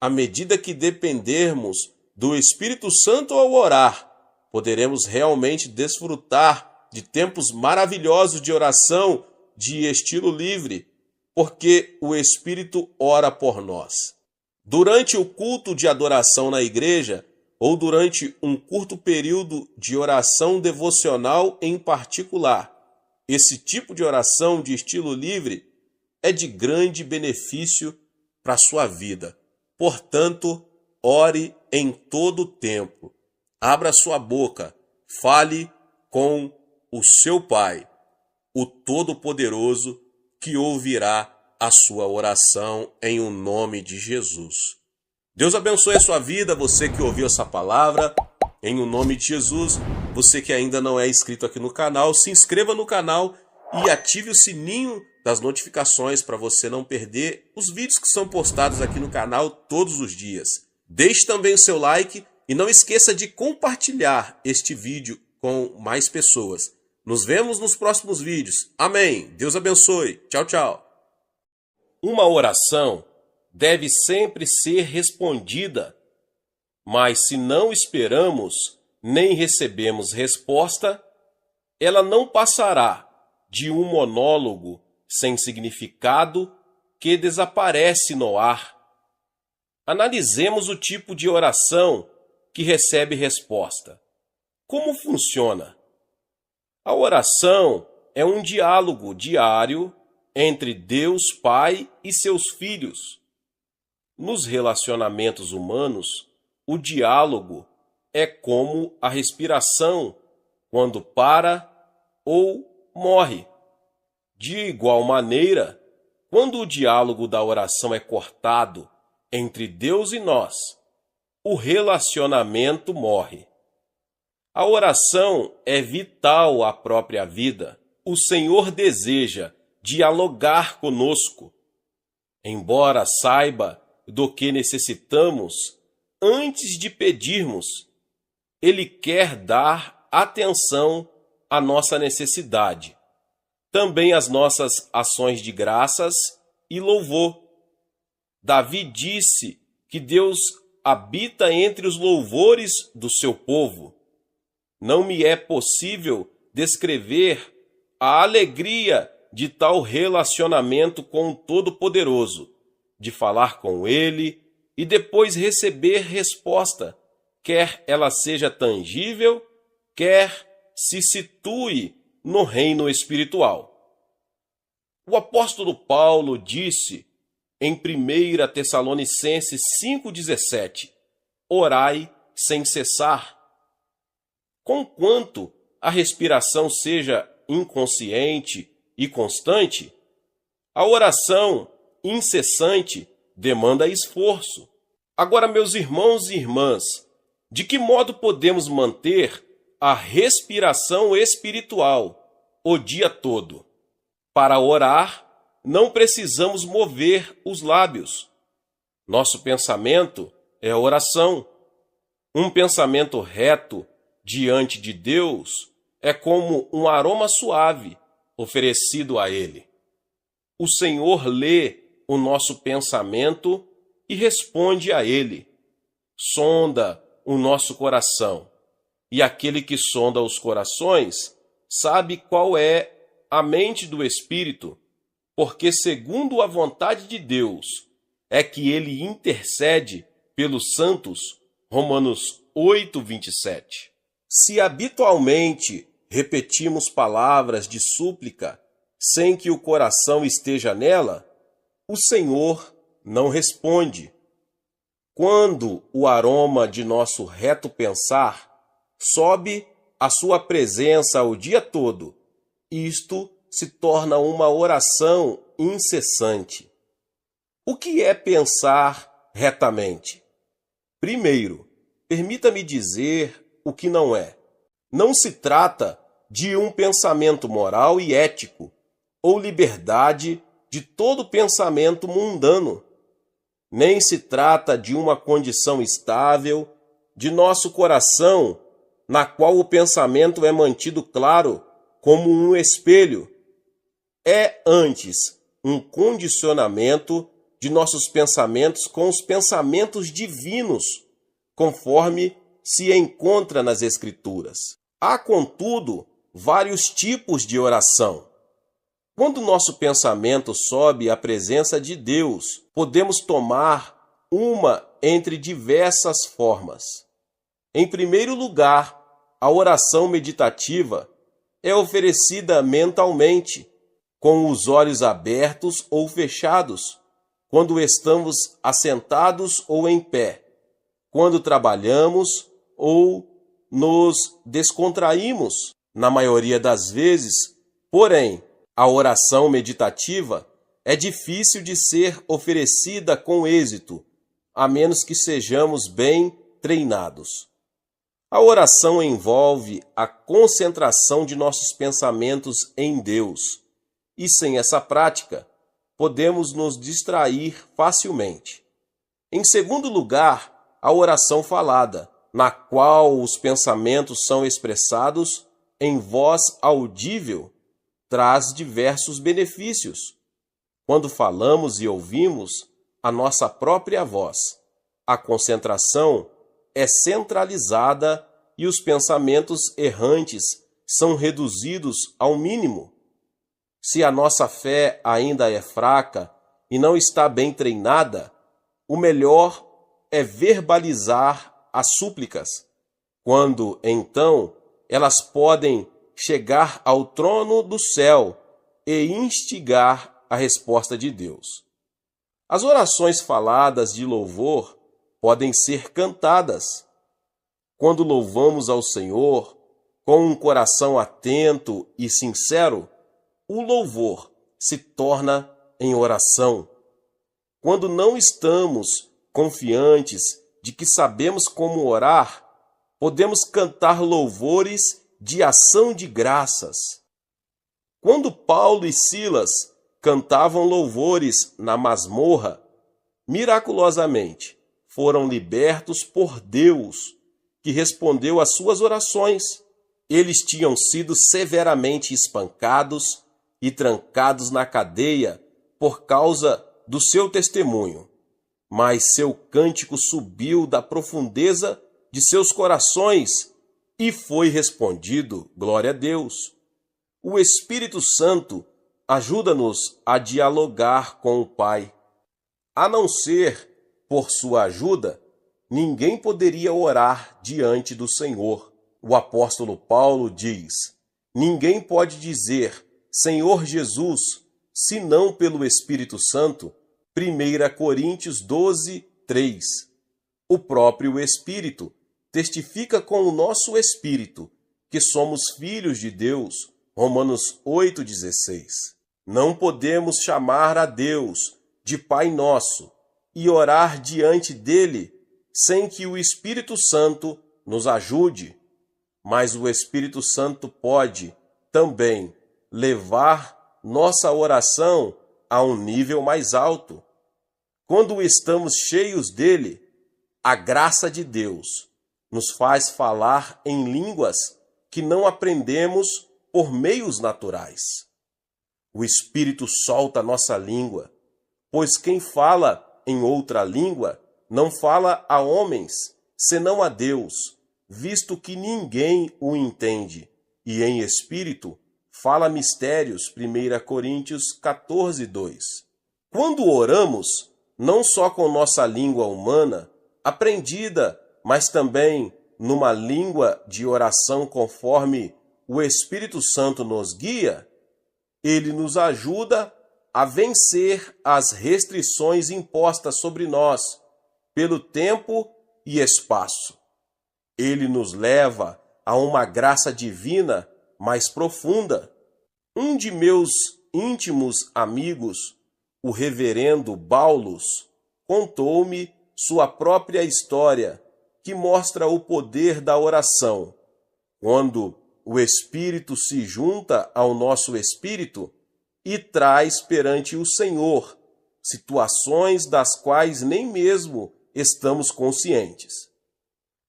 À medida que dependermos do Espírito Santo ao orar, poderemos realmente desfrutar de tempos maravilhosos de oração de estilo livre, porque o Espírito ora por nós. Durante o culto de adoração na igreja, ou durante um curto período de oração devocional em particular, esse tipo de oração de estilo livre é de grande benefício para a sua vida. Portanto, ore em todo o tempo. Abra sua boca, fale com o seu Pai, o Todo-Poderoso, que ouvirá a sua oração em o nome de Jesus. Deus abençoe a sua vida, você que ouviu essa palavra, em o nome de Jesus. Você que ainda não é inscrito aqui no canal, se inscreva no canal e ative o sininho das notificações para você não perder os vídeos que são postados aqui no canal todos os dias. Deixe também o seu like e não esqueça de compartilhar este vídeo com mais pessoas. Nos vemos nos próximos vídeos. Amém. Deus abençoe. Tchau, tchau. Uma oração deve sempre ser respondida, mas se não esperamos nem recebemos resposta, ela não passará de um monólogo sem significado que desaparece no ar. Analisemos o tipo de oração que recebe resposta. Como funciona? A oração é um diálogo diário entre Deus Pai e seus filhos. Nos relacionamentos humanos, o diálogo é como a respiração, quando para ou morre. De igual maneira, quando o diálogo da oração é cortado entre Deus e nós, o relacionamento morre. A oração é vital à própria vida. O Senhor deseja dialogar conosco. Embora saiba do que necessitamos, antes de pedirmos, Ele quer dar atenção à nossa necessidade, também às nossas ações de graças e louvor. Davi disse que Deus habita entre os louvores do seu povo. Não me é possível descrever a alegria de tal relacionamento com o Todo-Poderoso, de falar com Ele e depois receber resposta, quer ela seja tangível, quer se situe no reino espiritual. O apóstolo Paulo disse em 1 Tessalonicenses 5,17: orai sem cessar. Conquanto a respiração seja inconsciente e constante, a oração incessante demanda esforço. Agora, meus irmãos e irmãs, de que modo podemos manter a respiração espiritual o dia todo? Para orar, não precisamos mover os lábios. Nosso pensamento é oração. Um pensamento reto diante de Deus é como um aroma suave oferecido a Ele. O Senhor lê o nosso pensamento e responde a Ele. Sonda o nosso coração. E aquele que sonda os corações sabe qual é a mente do Espírito, porque segundo a vontade de Deus é que Ele intercede pelos santos. Romanos 8:27. Se habitualmente repetimos palavras de súplica sem que o coração esteja nela, o Senhor não responde. Quando o aroma de nosso reto pensar sobe à sua presença o dia todo, isto se torna uma oração incessante. O que é pensar retamente? Primeiro, permita-me dizer o que não é. Não se trata de um pensamento moral e ético, ou liberdade de todo pensamento mundano. Nem se trata de uma condição estável de nosso coração, na qual o pensamento é mantido claro como um espelho. É antes um condicionamento de nossos pensamentos com os pensamentos divinos, conforme se encontra nas Escrituras. Há, contudo, vários tipos de oração. Quando nosso pensamento sobe à presença de Deus, podemos tomar uma entre diversas formas. Em primeiro lugar, a oração meditativa é oferecida mentalmente, com os olhos abertos ou fechados, quando estamos assentados ou em pé, quando trabalhamos ou nos descontraímos, na maioria das vezes. Porém, a oração meditativa é difícil de ser oferecida com êxito, a menos que sejamos bem treinados. A oração envolve a concentração de nossos pensamentos em Deus, e sem essa prática, podemos nos distrair facilmente. Em segundo lugar, a oração falada, na qual os pensamentos são expressados em voz audível, traz diversos benefícios. Quando falamos e ouvimos a nossa própria voz, a concentração é centralizada e os pensamentos errantes são reduzidos ao mínimo. Se a nossa fé ainda é fraca e não está bem treinada, o melhor é verbalizar as súplicas, quando, então, elas podem chegar ao trono do céu e instigar a resposta de Deus. As orações faladas de louvor podem ser cantadas. Quando louvamos ao Senhor com um coração atento e sincero, o louvor se torna em oração. Quando não estamos confiantes de que sabemos como orar, podemos cantar louvores de ação de graças. Quando Paulo e Silas cantavam louvores na masmorra, miraculosamente foram libertos por Deus, que respondeu às suas orações. Eles tinham sido severamente espancados e trancados na cadeia por causa do seu testemunho, mas seu cântico subiu da profundeza de seus corações e foi respondido, glória a Deus. O Espírito Santo ajuda-nos a dialogar com o Pai. A não ser por sua ajuda, ninguém poderia orar diante do Senhor. O apóstolo Paulo diz: ninguém pode dizer Senhor Jesus, senão pelo Espírito Santo. 1 Coríntios 12, 3. O próprio Espírito testifica com o nosso espírito que somos filhos de Deus. Romanos 8,16. Não podemos chamar a Deus de Pai Nosso e orar diante dele sem que o Espírito Santo nos ajude. Mas o Espírito Santo pode também levar nossa oração a um nível mais alto. Quando estamos cheios dele, a graça de Deus nos faz falar em línguas que não aprendemos por meios naturais. O Espírito solta nossa língua, pois quem fala em outra língua não fala a homens, senão a Deus, visto que ninguém o entende, e em espírito fala mistérios. 1 Coríntios 14, 2. Quando oramos, não só com nossa língua humana, aprendida, mas também numa língua de oração conforme o Espírito Santo nos guia, ele nos ajuda a vencer as restrições impostas sobre nós pelo tempo e espaço. Ele nos leva a uma graça divina mais profunda. Um de meus íntimos amigos, o reverendo Baulos, contou-me sua própria história, que mostra o poder da oração. Quando o Espírito se junta ao nosso espírito e traz perante o Senhor situações das quais nem mesmo estamos conscientes.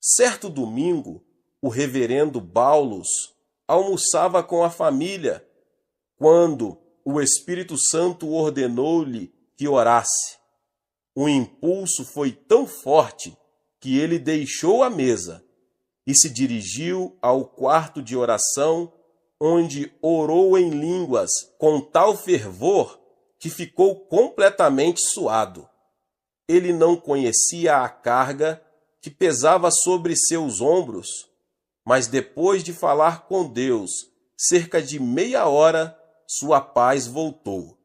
Certo domingo, o reverendo Baulos almoçava com a família, quando o Espírito Santo ordenou-lhe que orasse. O impulso foi tão forte que ele deixou a mesa e se dirigiu ao quarto de oração, onde orou em línguas com tal fervor que ficou completamente suado. Ele não conhecia a carga que pesava sobre seus ombros, mas depois de falar com Deus cerca de meia hora, sua paz voltou.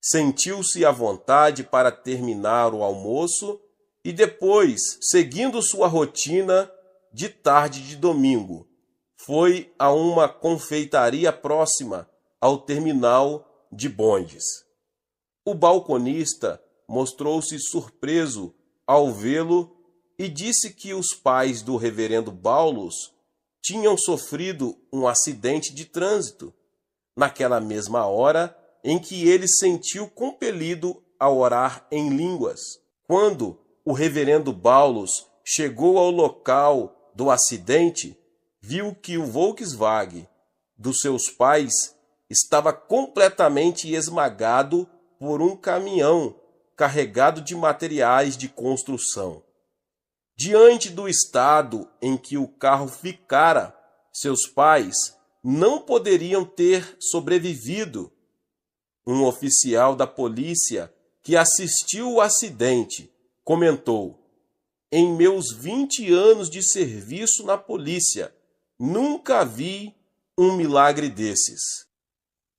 Sentiu-se à vontade para terminar o almoço e depois, seguindo sua rotina de tarde de domingo, foi a uma confeitaria próxima ao terminal de bondes. O balconista mostrou-se surpreso ao vê-lo e disse que os pais do reverendo Baulos tinham sofrido um acidente de trânsito, naquela mesma hora em que ele sentiu compelido a orar em línguas. Quando o reverendo Baulos chegou ao local do acidente, viu que o Volkswagen dos seus pais estava completamente esmagado por um caminhão carregado de materiais de construção. Diante do estado em que o carro ficara, seus pais não poderiam ter sobrevivido. Um oficial da polícia que assistiu o acidente comentou: em meus 20 anos de serviço na polícia, nunca vi um milagre desses.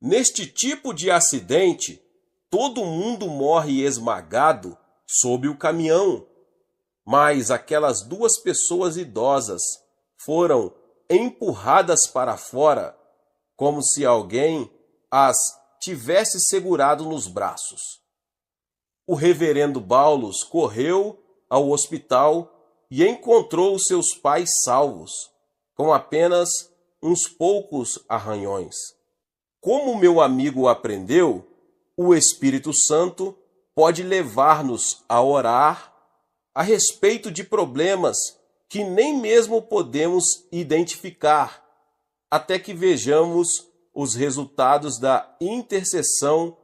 Neste tipo de acidente, todo mundo morre esmagado sob o caminhão, mas aquelas duas pessoas idosas foram empurradas para fora, como se alguém as tivesse segurado nos braços. O reverendo Baulos correu ao hospital e encontrou seus pais salvos, com apenas uns poucos arranhões. Como meu amigo aprendeu, o Espírito Santo pode levar-nos a orar a respeito de problemas que nem mesmo podemos identificar, até que vejamos os resultados da intercessão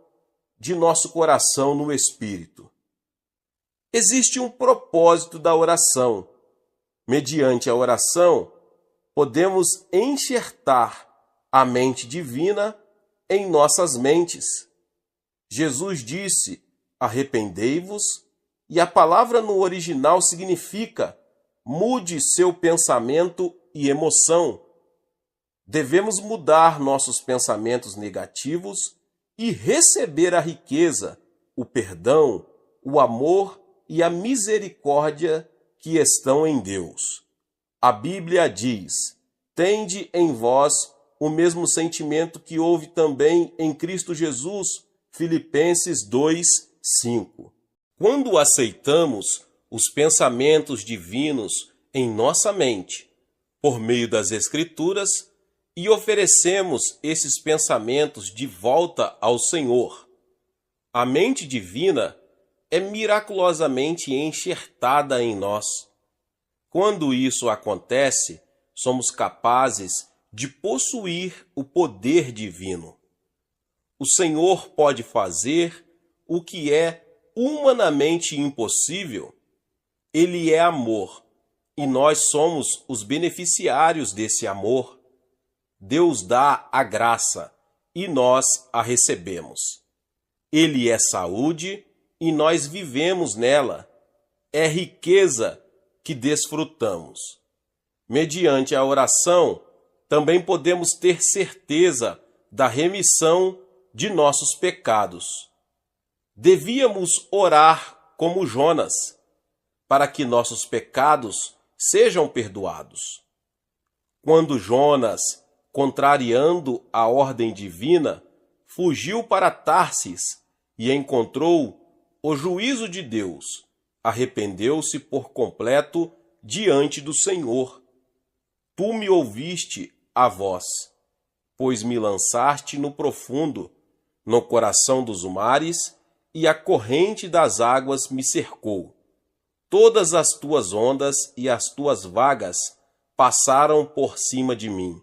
de nosso coração no Espírito. Existe um propósito da oração. Mediante a oração, podemos enxertar a mente divina em nossas mentes. Jesus disse: arrependei-vos E a palavra no original significa mude seu pensamento e emoção. Devemos mudar nossos pensamentos negativos e receber a riqueza, o perdão, o amor e a misericórdia que estão em Deus. A Bíblia diz: tende em vós o mesmo sentimento que houve também em Cristo Jesus, Filipenses 2:5. Quando aceitamos os pensamentos divinos em nossa mente, por meio das Escrituras, e oferecemos esses pensamentos de volta ao Senhor, a mente divina é miraculosamente enxertada em nós. Quando isso acontece, somos capazes de possuir o poder divino. O Senhor pode fazer o que é humanamente impossível. Ele é amor, e nós somos os beneficiários desse amor. Deus dá a graça, e nós a recebemos. Ele é saúde, e nós vivemos nela. É riqueza que desfrutamos. Mediante a oração, também podemos ter certeza da remissão de nossos pecados. Devíamos orar como Jonas, para que nossos pecados sejam perdoados. Quando Jonas, contrariando a ordem divina, fugiu para Tarsis e encontrou o juízo de Deus, arrependeu-se por completo diante do Senhor. Tu me ouviste a voz, pois me lançaste no profundo, no coração dos mares, e a corrente das águas me cercou. Todas as tuas ondas e as tuas vagas passaram por cima de mim.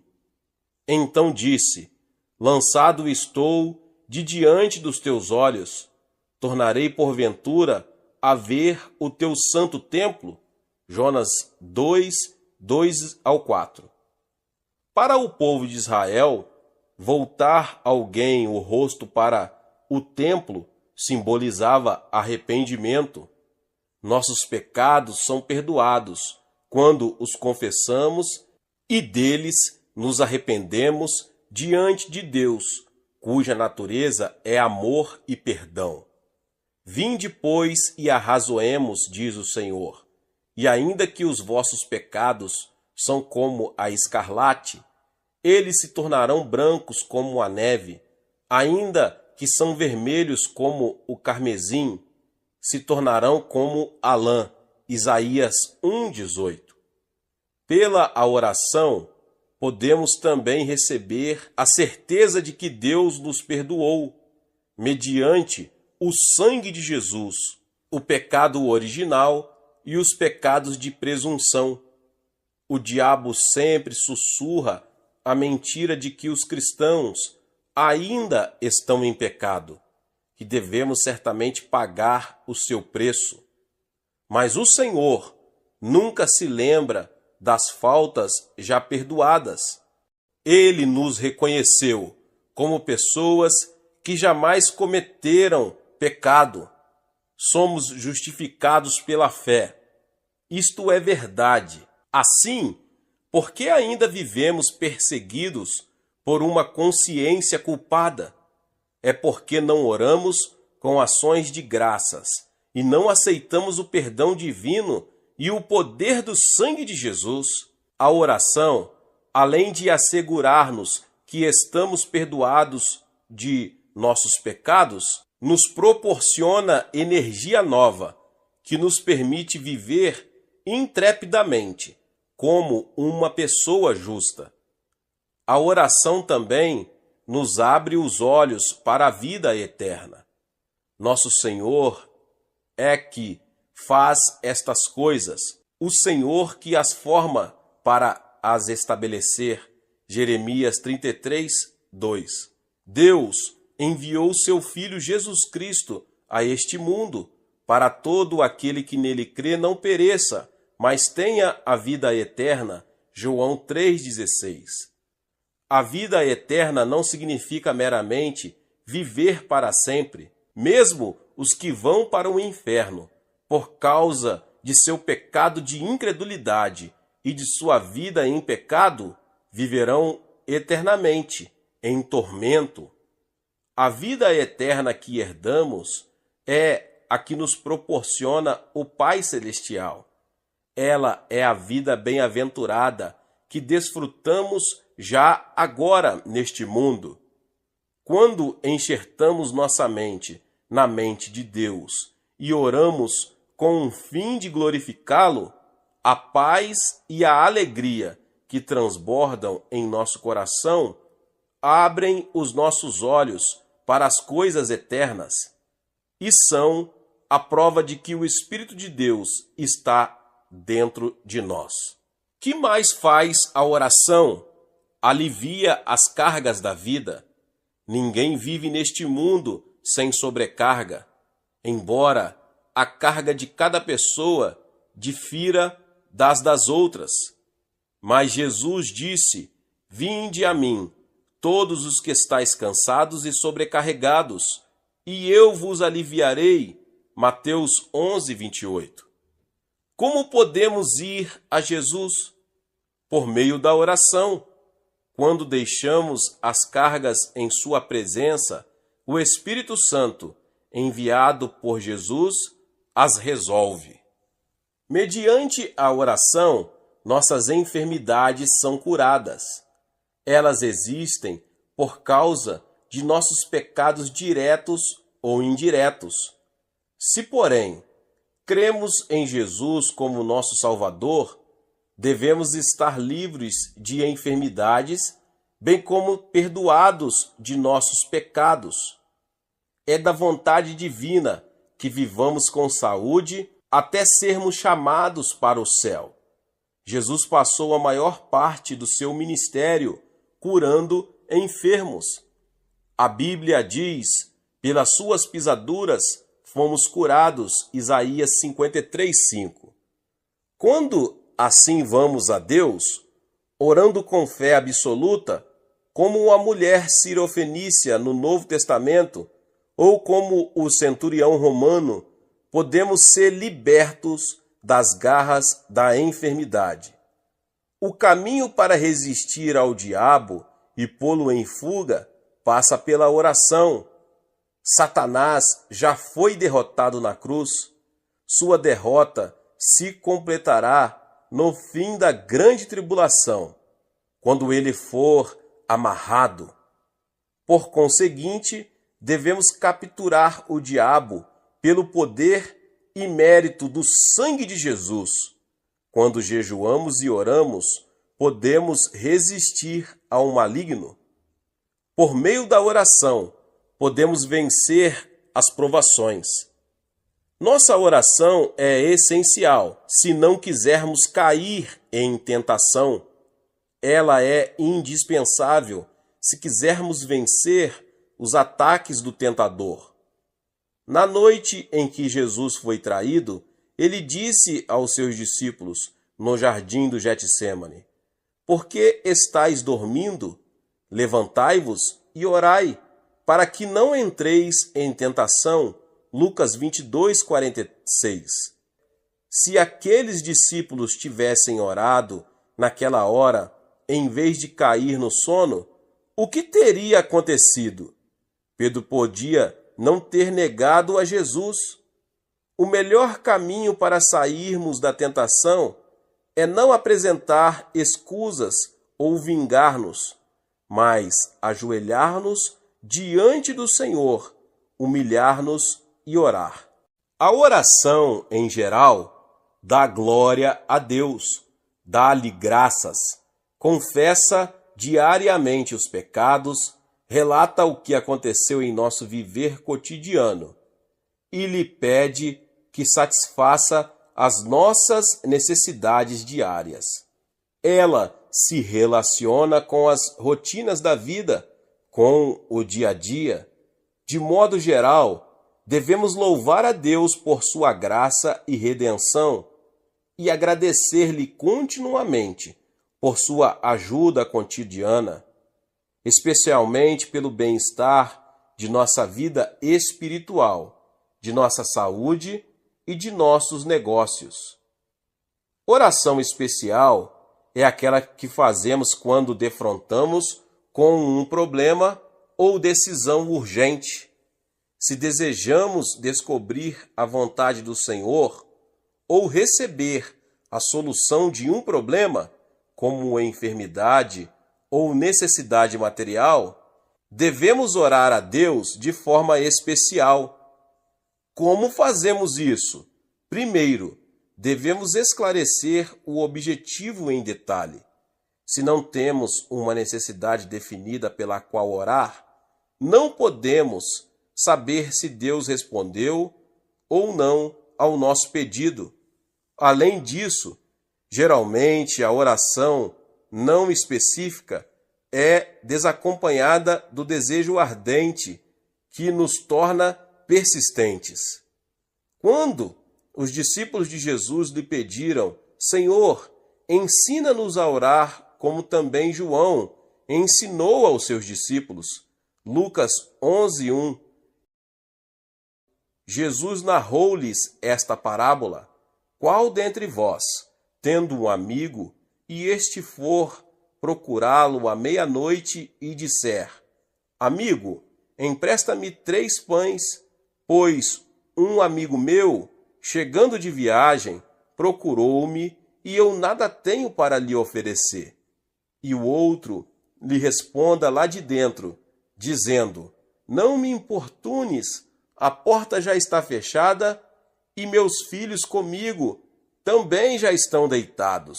Então disse: lançado estou de diante dos teus olhos, tornarei porventura a ver o teu santo templo. Jonas 2:2-4. Para o povo de Israel, voltar alguém o rosto para o templo simbolizava arrependimento. Nossos pecados são perdoados quando os confessamos e deles nos arrependemos diante de Deus, cuja natureza é amor e perdão. Vinde, pois, e arrazoemos, diz o Senhor, e ainda que os vossos pecados são como a escarlate, eles se tornarão brancos como a neve, ainda que são vermelhos como o carmesim, se tornarão como a lã. Isaías 1:18. Pela a oração, podemos também receber a certeza de que Deus nos perdoou, mediante o sangue de Jesus, o pecado original e os pecados de presunção. O diabo sempre sussurra a mentira de que os cristãos ainda estão em pecado, que devemos certamente pagar o seu preço. Mas o Senhor nunca se lembra das faltas já perdoadas. Ele nos reconheceu como pessoas que jamais cometeram pecado. Somos justificados pela fé. Isto é verdade. Assim, por que ainda vivemos perseguidos por uma consciência culpada? É porque não oramos com ações de graças e não aceitamos o perdão divino e o poder do sangue de Jesus. A oração, além de assegurar-nos que estamos perdoados de nossos pecados, nos proporciona energia nova, que nos permite viver intrepidamente, como uma pessoa justa. A oração também nos abre os olhos para a vida eterna. Nosso Senhor é que faz estas coisas, o Senhor que as forma para as estabelecer. Jeremias 33:2. Deus enviou seu Filho Jesus Cristo a este mundo, para todo aquele que nele crê não pereça, mas tenha a vida eterna. João 3,16. A vida eterna não significa meramente viver para sempre. Mesmo os que vão para o inferno por causa de seu pecado de incredulidade e de sua vida em pecado, viverão eternamente em tormento. A vida eterna que herdamos é a que nos proporciona o Pai Celestial. Ela é a vida bem-aventurada que desfrutamos já agora neste mundo. Quando enxertamos nossa mente na mente de Deus e oramos com o fim de glorificá-lo, a paz e a alegria que transbordam em nosso coração abrem os nossos olhos para as coisas eternas e são a prova de que o Espírito de Deus está dentro de nós. Que mais faz a oração? Alivia as cargas da vida. Ninguém vive neste mundo sem sobrecarga, embora a carga de cada pessoa difira das outras. Mas Jesus disse: "Vinde a mim, todos os que estáis cansados e sobrecarregados, e eu vos aliviarei." Mateus 11, 28. Como podemos ir a Jesus? Por meio da oração. Quando deixamos as cargas em sua presença, o Espírito Santo, enviado por Jesus, as resolve. Mediante a oração, nossas enfermidades são curadas. Elas existem por causa de nossos pecados diretos ou indiretos. Se, porém, cremos em Jesus como nosso Salvador, devemos estar livres de enfermidades, bem como perdoados de nossos pecados. É da vontade divina que vivamos com saúde até sermos chamados para o céu. Jesus passou a maior parte do seu ministério curando enfermos. A Bíblia diz: "Pelas suas pisaduras fomos curados." Isaías 53:5. Quando assim vamos a Deus, orando com fé absoluta, como a mulher sirofenícia no Novo Testamento, ou como o centurião romano, podemos ser libertos das garras da enfermidade. O caminho para resistir ao diabo e pô-lo em fuga passa pela oração. Satanás já foi derrotado na cruz. Sua derrota se completará no fim da grande tribulação, quando ele for amarrado. Por conseguinte, devemos capturar o diabo pelo poder e mérito do sangue de Jesus. Quando jejuamos e oramos, podemos resistir ao maligno. Por meio da oração, podemos vencer as provações. Nossa oração é essencial se não quisermos cair em tentação. Ela é indispensável se quisermos vencer os ataques do tentador. Na noite em que Jesus foi traído, ele disse aos seus discípulos no jardim do Getsêmani: "Por que estáis dormindo? Levantai-vos e orai, para que não entreis em tentação." Lucas 22:46. Se aqueles discípulos tivessem orado naquela hora, em vez de cair no sono, o que teria acontecido? Pedro podia não ter negado a Jesus. O melhor caminho para sairmos da tentação é não apresentar escusas ou vingar-nos, mas ajoelhar-nos diante do Senhor, humilhar-nos e orar. A oração, em geral, dá glória a Deus, dá-lhe graças, confessa diariamente os pecados, relata o que aconteceu em nosso viver cotidiano e lhe pede que satisfaça as nossas necessidades diárias. Ela se relaciona com as rotinas da vida, com o dia a dia. De modo geral, devemos louvar a Deus por sua graça e redenção e agradecer-lhe continuamente por sua ajuda cotidiana, especialmente pelo bem-estar de nossa vida espiritual, de nossa saúde e de nossos negócios. Oração especial é aquela que fazemos quando defrontamos com um problema ou decisão urgente. Se desejamos descobrir a vontade do Senhor ou receber a solução de um problema, como enfermidade ou necessidade material, devemos orar a Deus de forma especial. Como fazemos isso? Primeiro, devemos esclarecer o objetivo em detalhe. Se não temos uma necessidade definida pela qual orar, não podemos saber se Deus respondeu ou não ao nosso pedido. Além disso, geralmente a oração não específica é desacompanhada do desejo ardente que nos torna persistentes. Quando os discípulos de Jesus lhe pediram: Senhor, ensina-nos a orar, como também João ensinou aos seus discípulos. Lucas 11:1. Jesus narrou-lhes esta parábola: Qual dentre vós, tendo um amigo, e este for procurá-lo à meia-noite e disser: Amigo, empresta-me 3 pães, pois um amigo meu, chegando de viagem, procurou-me e eu nada tenho para lhe oferecer. E o outro lhe responda lá de dentro, dizendo: Não me importunes, a porta já está fechada e meus filhos comigo também já estão deitados.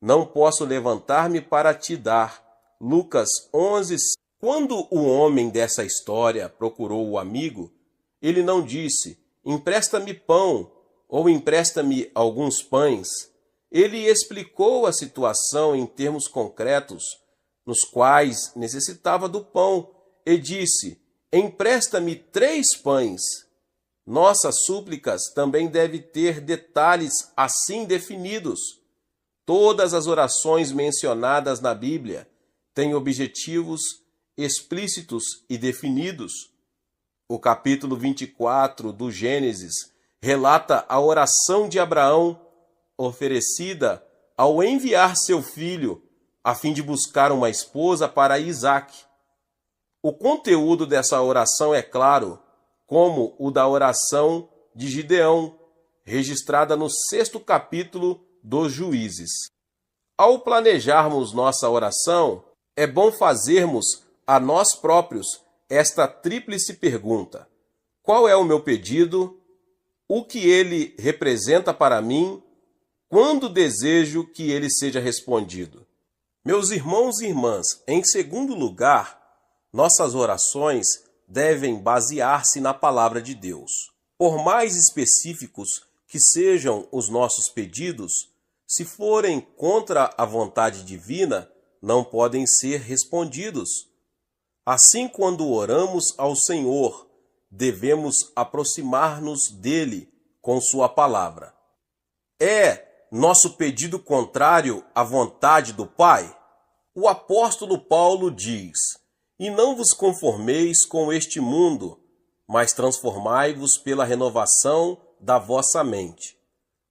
Não posso levantar-me para te dar. Lucas 11. Quando o homem dessa história procurou o amigo, ele não disse: empresta-me pão ou empresta-me alguns pães. Ele explicou a situação em termos concretos, nos quais necessitava do pão, e disse: empresta-me 3 pães. Nossas súplicas também devem ter detalhes assim definidos. Todas as orações mencionadas na Bíblia têm objetivos explícitos e definidos. O capítulo 24 do Gênesis relata a oração de Abraão, oferecida ao enviar seu filho a fim de buscar uma esposa para Isaque. O conteúdo dessa oração é claro, como o da oração de Gideão, registrada no 6º capítulo dos Juízes. Ao planejarmos nossa oração, é bom fazermos a nós próprios esta tríplice pergunta: qual é o meu pedido? O que ele representa para mim? Quando desejo que ele seja respondido? Meus irmãos e irmãs, em segundo lugar, nossas orações devem basear-se na palavra de Deus. Por mais específicos que sejam os nossos pedidos, se forem contra a vontade divina, não podem ser respondidos. Assim, quando oramos ao Senhor, devemos aproximar-nos dele com sua palavra. É nosso pedido contrário à vontade do Pai? O apóstolo Paulo diz: E não vos conformeis com este mundo, mas transformai-vos pela renovação da vossa mente,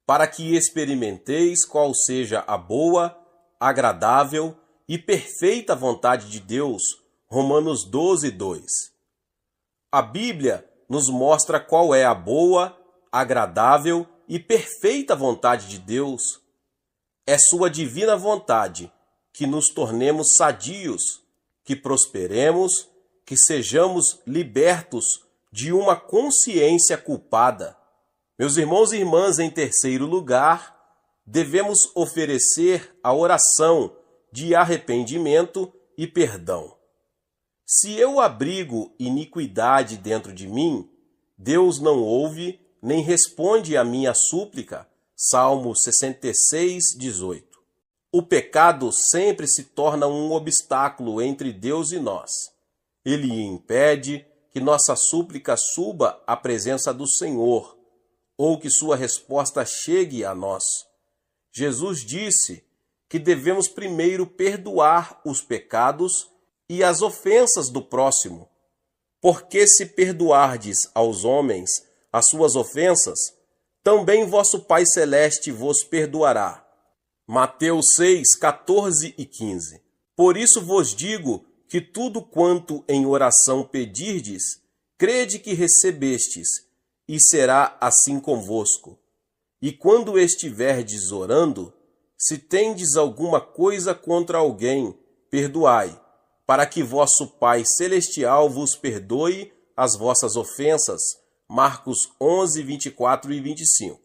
para que experimenteis qual seja a boa, agradável e perfeita vontade de Deus. Romanos 12:2. A Bíblia nos mostra qual é a boa, agradável e perfeita vontade de Deus. É sua divina vontade que nos tornemos sadios, que prosperemos, que sejamos libertos de uma consciência culpada. Meus irmãos e irmãs, em terceiro lugar, devemos oferecer a oração de arrependimento e perdão. Se eu abrigo iniquidade dentro de mim, Deus não ouve nem responde à minha súplica. Salmo 66:18. O pecado sempre se torna um obstáculo entre Deus e nós. Ele impede que nossa súplica suba à presença do Senhor, ou que sua resposta chegue a nós. Jesus disse que devemos primeiro perdoar os pecados e as ofensas do próximo, porque se perdoardes aos homens as suas ofensas, também vosso Pai Celeste vos perdoará. Mateus 6, 14 e 15. Por isso vos digo que tudo quanto em oração pedirdes, crede que recebestes, e será assim convosco. E quando estiverdes orando, se tendes alguma coisa contra alguém, perdoai, para que vosso Pai Celestial vos perdoe as vossas ofensas. Marcos 11, 24 e 25.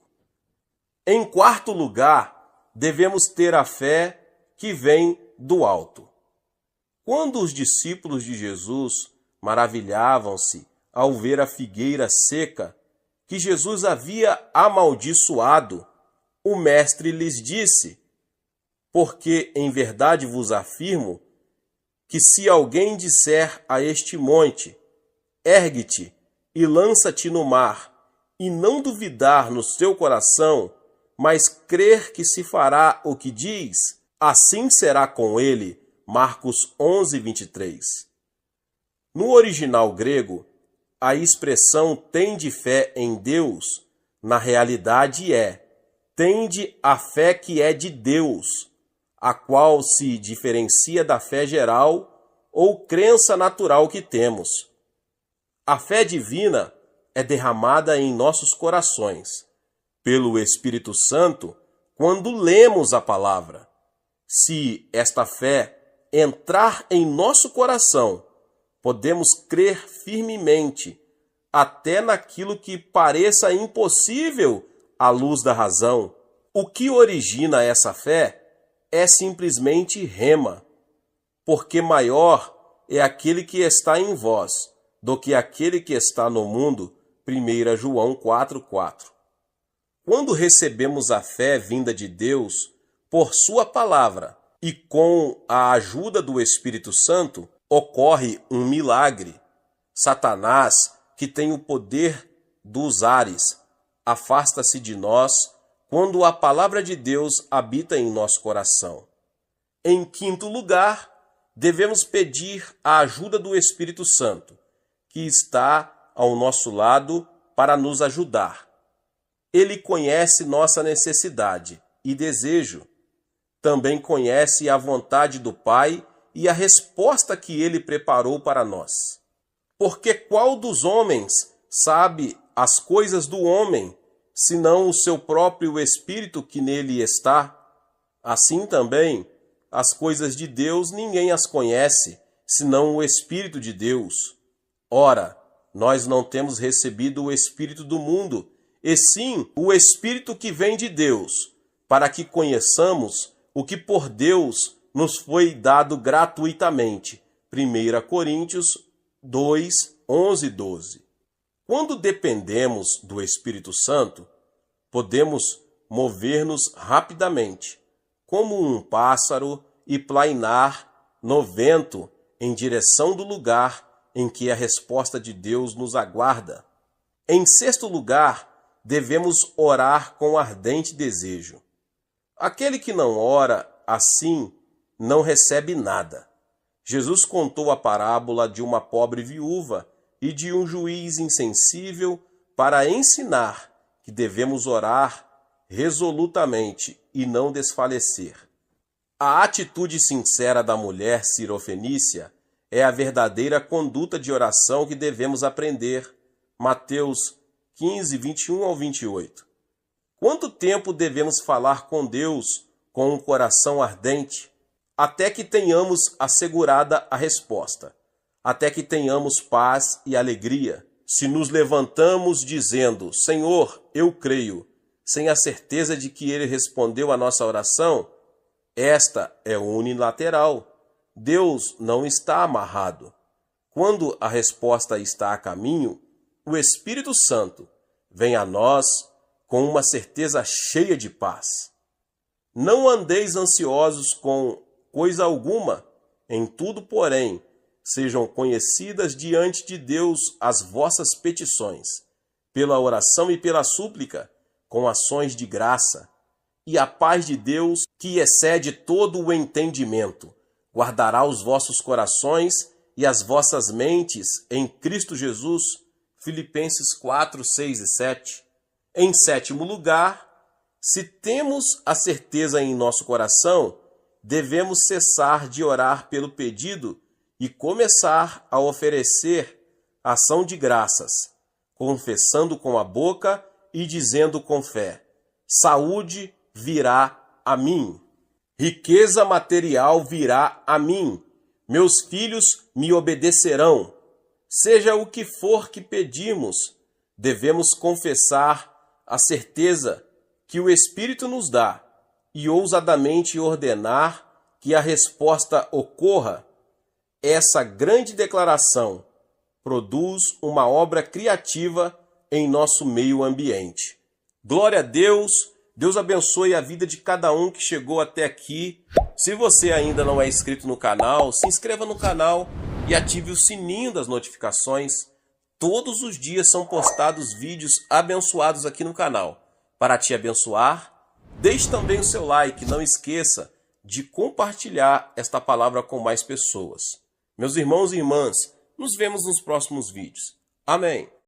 Em quarto lugar, devemos ter a fé que vem do alto. Quando os discípulos de Jesus maravilhavam-se ao ver a figueira seca que Jesus havia amaldiçoado, o mestre lhes disse: porque em verdade vos afirmo que se alguém disser a este monte, ergue-te e lança-te no mar, e não duvidar no seu coração, mas crer que se fará o que diz, assim será com ele. Marcos 11, 23. No original grego, a expressão tende fé em Deus, na realidade tende a fé que é de Deus, a qual se diferencia da fé geral ou crença natural que temos. A fé divina é derramada em nossos corações, pelo Espírito Santo, quando lemos a palavra. Se esta fé entrar em nosso coração, podemos crer firmemente, até naquilo que pareça impossível à luz da razão. O que origina essa fé é simplesmente rema, porque maior é aquele que está em vós do que aquele que está no mundo. 1 João 4,4. Quando recebemos a fé vinda de Deus por sua palavra e com a ajuda do Espírito Santo, ocorre um milagre. Satanás, que tem o poder dos ares, afasta-se de nós quando a palavra de Deus habita em nosso coração. Em quinto lugar, devemos pedir a ajuda do Espírito Santo, que está ao nosso lado para nos ajudar. Ele conhece nossa necessidade e desejo. Também conhece a vontade do Pai e a resposta que ele preparou para nós. Porque qual dos homens sabe as coisas do homem, senão o seu próprio espírito que nele está? Assim também, as coisas de Deus ninguém as conhece, senão o Espírito de Deus. Ora, nós não temos recebido o Espírito do mundo, e sim o Espírito que vem de Deus, para que conheçamos o que por Deus nos foi dado gratuitamente. 1 Coríntios 2, 11 e 12. Quando dependemos do Espírito Santo, podemos mover-nos rapidamente, como um pássaro, e plainar no vento em direção do lugar em que a resposta de Deus nos aguarda. Em sexto lugar, devemos orar com ardente desejo. Aquele que não ora assim não recebe nada. Jesus contou a parábola de uma pobre viúva e de um juiz insensível para ensinar que devemos orar resolutamente e não desfalecer. A atitude sincera da mulher sirofenícia é a verdadeira conduta de oração que devemos aprender. Mateus 15, 21 ao 28. Quanto tempo devemos falar com Deus com um coração ardente? Até que tenhamos assegurada a resposta, até que tenhamos paz e alegria. Se nos levantamos dizendo, Senhor, eu creio, sem a certeza de que Ele respondeu a nossa oração, esta é unilateral. Deus não está amarrado. Quando a resposta está a caminho, o Espírito Santo vem a nós com uma certeza cheia de paz. Não andeis ansiosos com coisa alguma, em tudo, porém, sejam conhecidas diante de Deus as vossas petições, pela oração e pela súplica, com ações de graça. E a paz de Deus, que excede todo o entendimento, guardará os vossos corações e as vossas mentes em Cristo Jesus. Filipenses 4, 6 e 7. Em sétimo lugar, se temos a certeza em nosso coração, devemos cessar de orar pelo pedido e começar a oferecer ação de graças, confessando com a boca e dizendo com fé: saúde virá a mim, riqueza material virá a mim, meus filhos me obedecerão. Seja o que for que pedimos, devemos confessar a certeza que o Espírito nos dá e ousadamente ordenar que a resposta ocorra. Essa grande declaração produz uma obra criativa em nosso meio ambiente. Glória a Deus! Deus abençoe a vida de cada um que chegou até aqui. Se você ainda não é inscrito no canal, se inscreva no canal e ative o sininho das notificações. Todos os dias são postados vídeos abençoados aqui no canal. Para te abençoar, deixe também o seu like. Não esqueça de compartilhar esta palavra com mais pessoas. Meus irmãos e irmãs, nos vemos nos próximos vídeos. Amém.